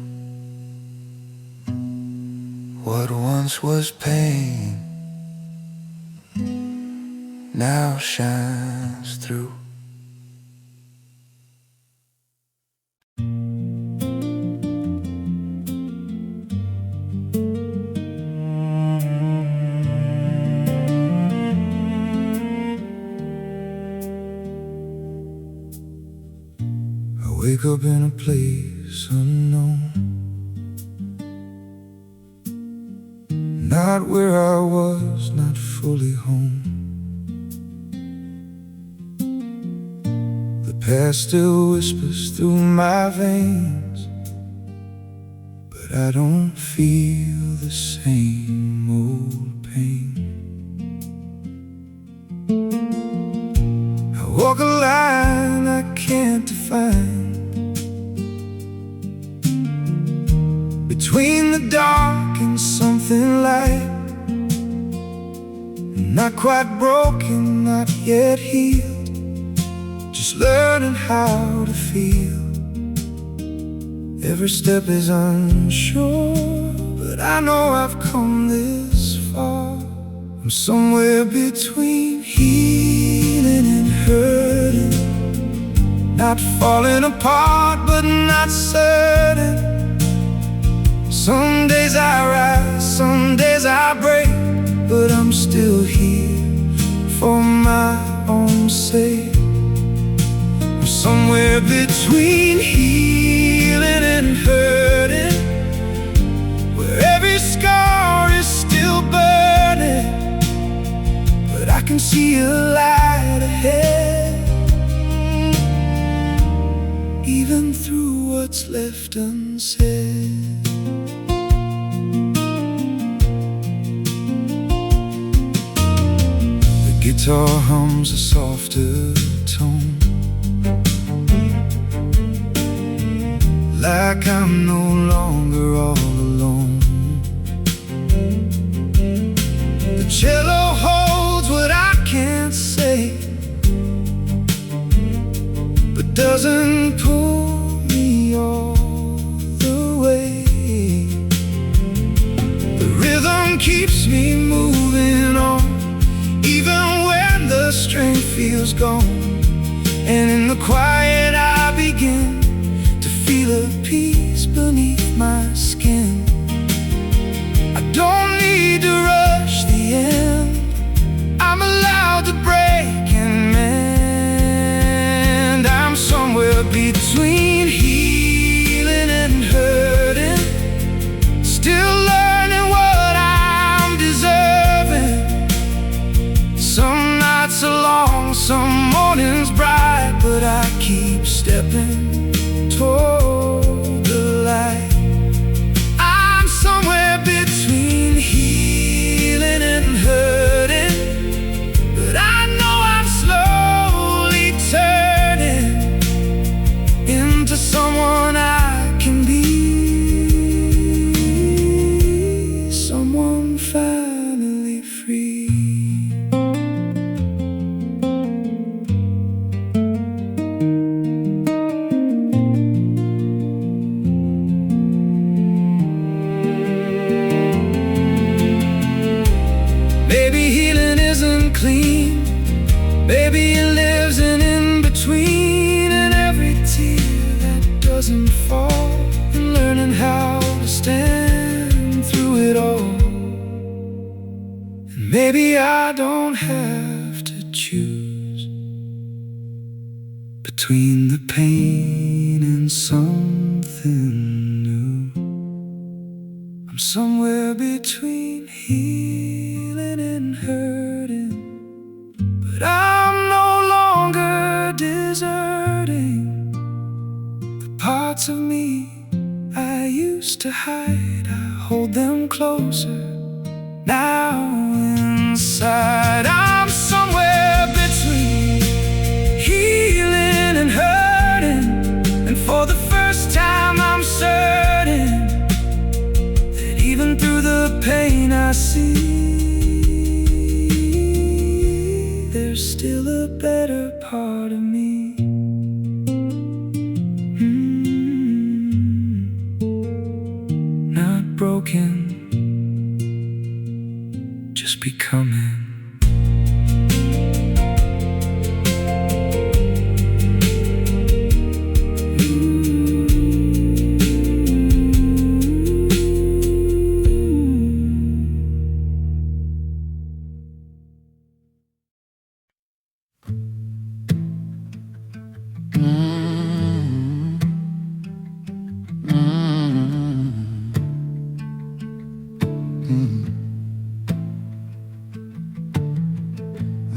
What once was pain now shines through. I wake up in a place unknown, not where I was, not fully home. Past still whispers through my veins, but I don't feel the same old pain. I walk a line I can't define between the dark and something light. Not quite broken, not yet healed, just learning how to feel. Every step is unsure, but I know I've come this far. I'm somewhere between healing and hurting, not falling apart but not certain. Some days I rise, some days I break, but I'm still here for my own sake. Somewhere between healing and hurting, where every scar is still burning, but I can see a light ahead, even through what's left unsaid. The guitar hums a softer tone, like I'm no longer all alone. The cello holds what I can't say, but doesn't pull me all the way. The rhythm keeps me moving on, even when the strength feels gone. And in the quiet I begin to feel a peace beneath my skin. I don't need to rush the end, I'm allowed to break and mend. I'm somewhere between healing and hurting, still learning what I'm deserving. Some nights are long, some mornings bright, but I keep stepping toward the light. I'm somewhere between healing and hurting, but I know I'm slowly turning into someone I can be. clean. Maybe it lives in between, and every tear that doesn't fall, and learning how to stand through it all. And maybe I don't have to choose between the pain and something new. I'm somewhere between healing and hurting, but I'm no longer deserting. The parts of me I used to hide, I hold them closer now inside. I'm somewhere between healing and hurting, and for the first time I'm certain that even through the pain I see, there's still a better part of me. Not broken, just becoming.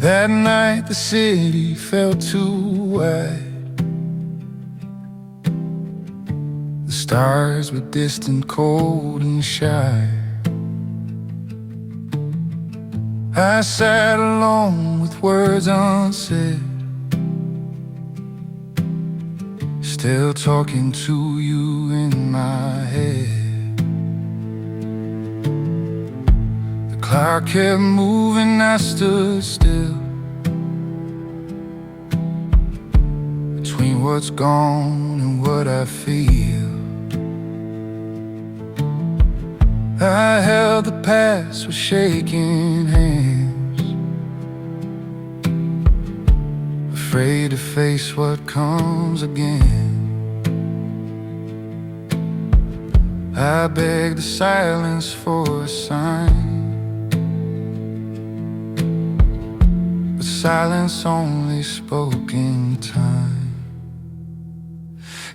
That night the city felt too wide. The stars were distant, cold and shy. I sat alone with words unsaid, still talking to you in my head. The clock kept moving, I stood still between what's gone and what I feel. I held the past with shaking hands, afraid to face what comes again. I begged the silence for a sign, but silence only spoke in time.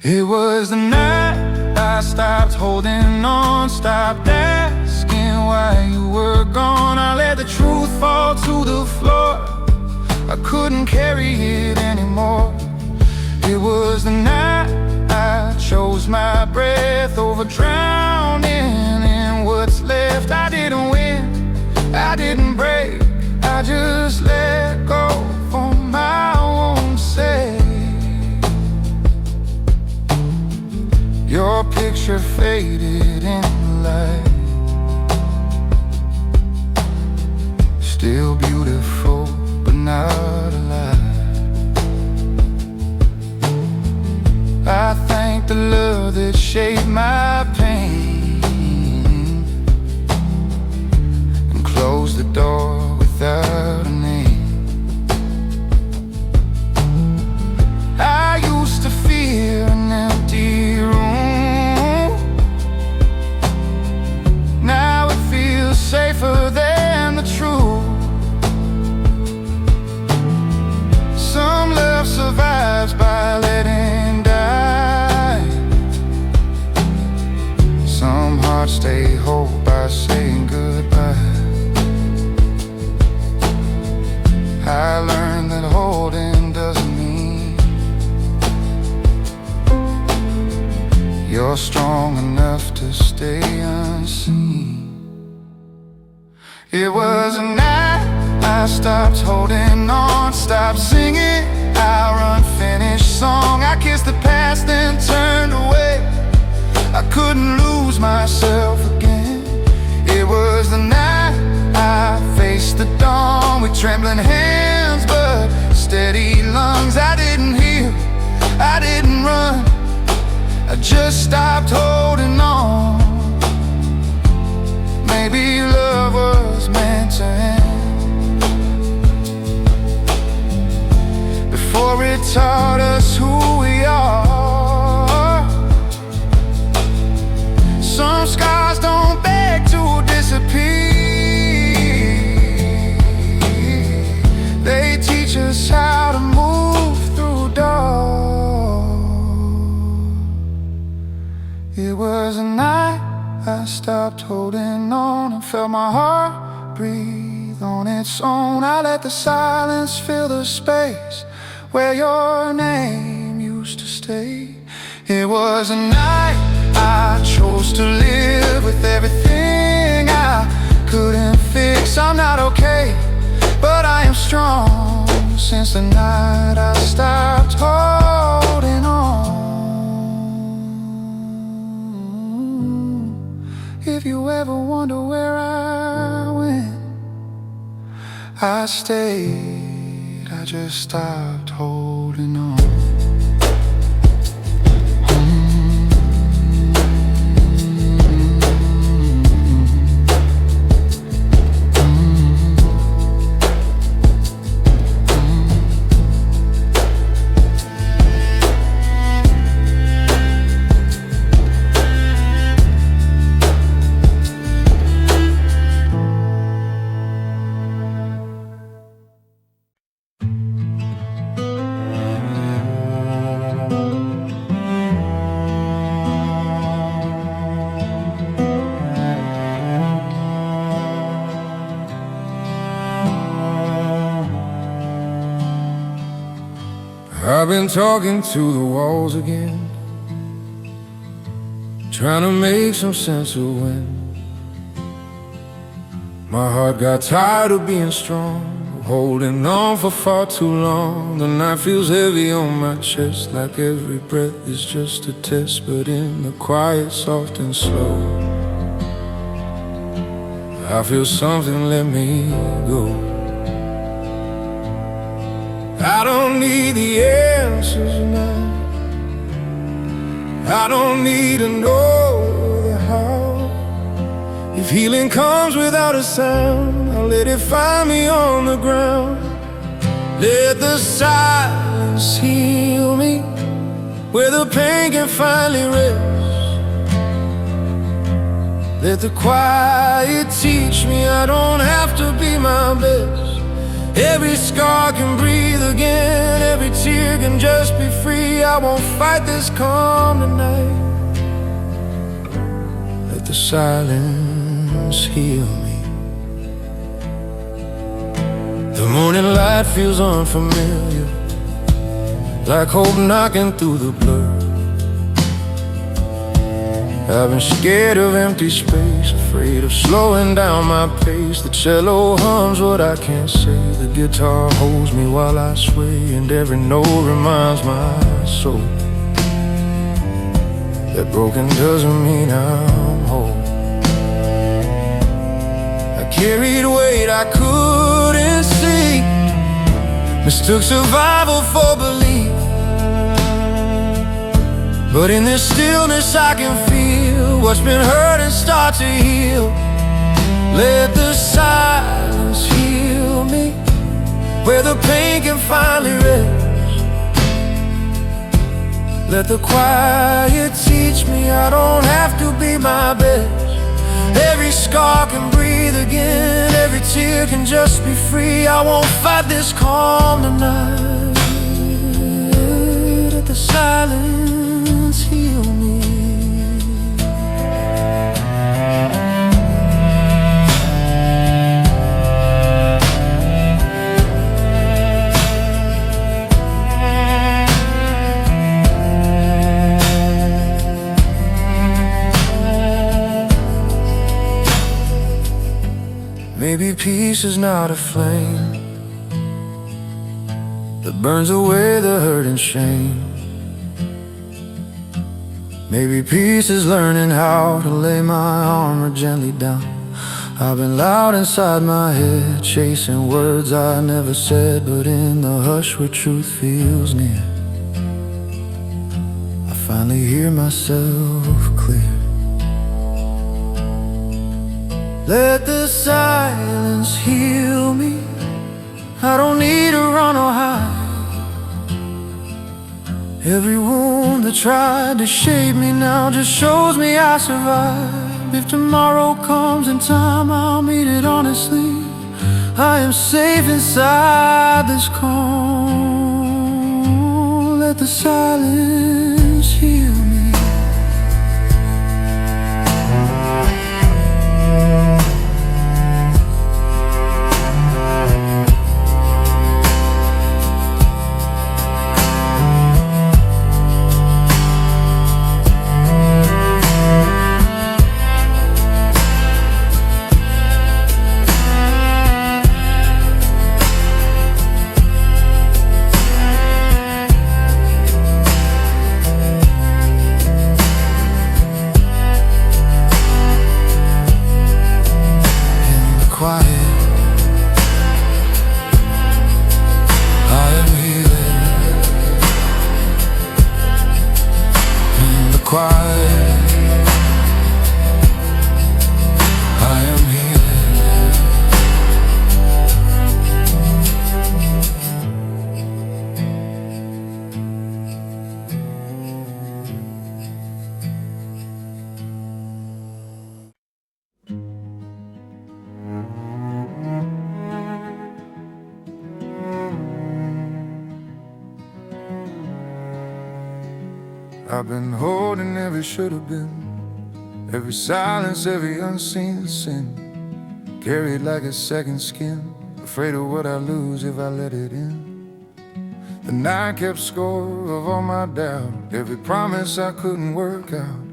It was the night I stopped holding on, stopped asking why you were gone. I let the truth fall to the floor, I couldn't carry it anymore. It was the night I chose my breath over drowning in what's left. I didn't win, I didn't break, I just let go for my own sake. Your picture faded in the light, still beautiful but not alive. I thank the love that shaped my pain and closed the door without a name. I used to fear an empty room, now it feels safer than the truth. Some love survives by letting die, some hearts stay whole by saying goodbye. I learned that holding doesn't mean you're strong enough to stay unseen. It was a night I stopped holding on, stopped singing our unfinished song. I kissed the past then turned away, I couldn't lose myself again. It was the night I faced the dawn with trembling hands but steady lungs. I didn't heal, I didn't run, I just stopped holding on. Maybe love was meant to end it taught us who we are. Some scars don't beg to disappear. They teach us how to move through dark. It was a night I stopped holding on and felt my heart breathe on its own. I let the silence fill the space where your name used to stay. It was a night I chose to live with everything I couldn't fix. I'm not okay, but I am strong. Since the night I stopped holding on. If you ever wonder where I went, I stayed, I just stopped holding on. I've been talking to the walls again, trying to make some sense of when my heart got tired of being strong, holding on for far too long. The night feels heavy on my chest, like every breath is just a test. But in the quiet, soft and slow, I feel something let me go. I don't need the answers now, I don't need to know the how. If healing comes without a sound, I'll let it find me on the ground. Let the silence heal me, where the pain can finally rest. Let the quiet teach me I don't have to be my best. Every scar can breathe again, every tear can just be free. I won't fight this calm tonight. Let the silence heal me. The morning light feels unfamiliar, like hope knocking through the blur. I've been scared of empty space, afraid of slowing down my pace. The cello hums what I can't say, the guitar holds me while I sway, and every note reminds my soul that broken doesn't mean I'm whole. I carried weight I couldn't see, mistook survival for belief. But in this stillness I can feel what's been hurt and start to heal. Let the silence heal me, where the pain can finally rest. Let the quiet teach me I don't have to be my best. Every scar can breathe again, every tear can just be free. I won't fight this calm tonight. Let the silence heal me. Maybe peace is not a flame that burns away the hurt and shame. Maybe peace is learning how to lay my armor gently down. I've been loud inside my head, chasing words I never said, but in the hush where truth feels near, I finally hear myself clear. Let the silence heal me. I don't need to run or hide. Every wound that tried to shape me now just shows me I survived. If tomorrow comes in time, I'll meet it honestly. I am safe inside this calm. Let the silence heal me. I've been holding every should've been, every silence, every unseen sin, carried like a second skin, afraid of what I lose if I let it in. The night kept score of all my doubt, every promise I couldn't work out.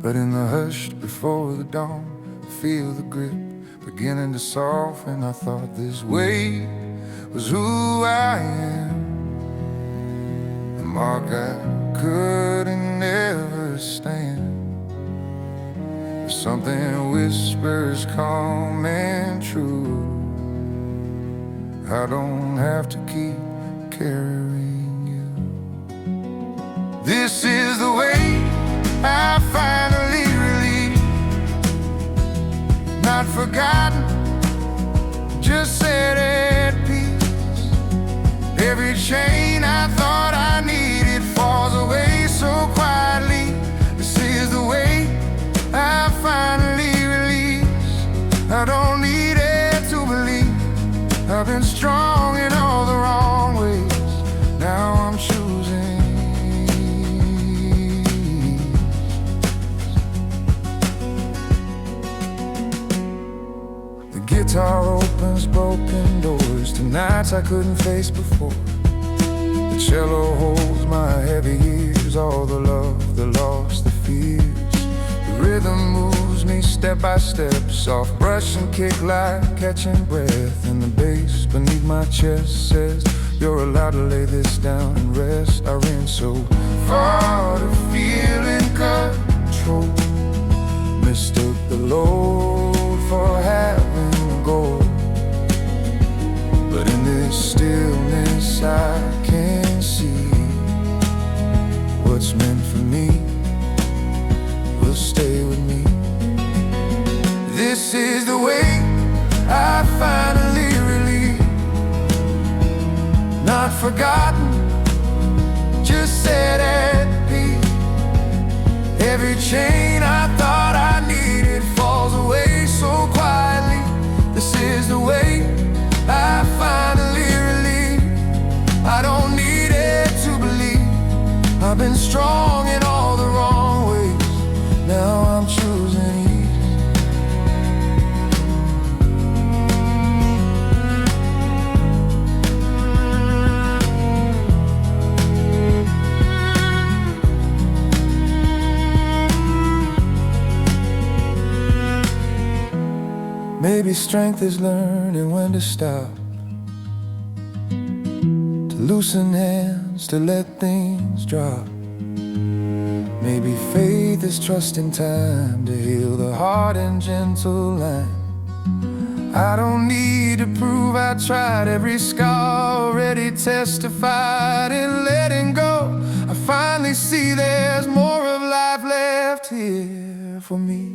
But in the hush before the dawn, I feel the grip beginning to soften. I thought this weight was who I am, the mark I couldn't ever stand. Something whispers calm and true, I don't have to keep carrying you. This is the way I finally relieve, not forgotten, just set at peace. Every chain I thought I needed falls away so quietly. This is the way I finally release. I don't need it to believe I've been strong in all the wrong ways. Now I'm choosing ease. The guitar opens broken doors to nights I couldn't face before. The cello holds my heavy years, all the love, the loss, the fears. The rhythm moves me step by step, soft brush and kick like catching breath. And the bass beneath my chest says, you're allowed to lay this down and rest. I ran so far to feel in control, mistook the load for having a goal. But in this stillness I can see what's meant for me will stay with me. This is the way I finally relieve, not forgotten, just set at peace. Every chain I thought I needed falls away so quietly. This is the way I finally relieve. I don't need it to believe I've been strong in all the wrong ways. Now I'm choosing ease. Maybe strength is learning when to stop, to loosen hands, to let things drop. Maybe faith is trusting time to heal the heart in gentle line. I don't need to prove I tried, every scar already testified. In letting go, I finally see there's more of life left here for me.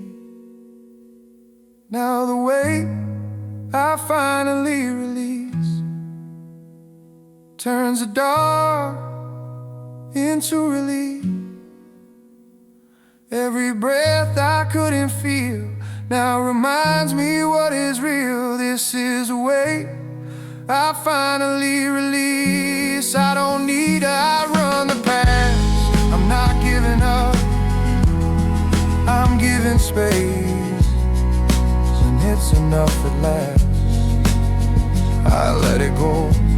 Now the weight I finally release turns the dark into relief. Every breath I couldn't feel now reminds me what is real. This is a weight I finally release. I don't need to outrun the past. I'm not giving up, I'm giving space, and it's enough at last. I let it go.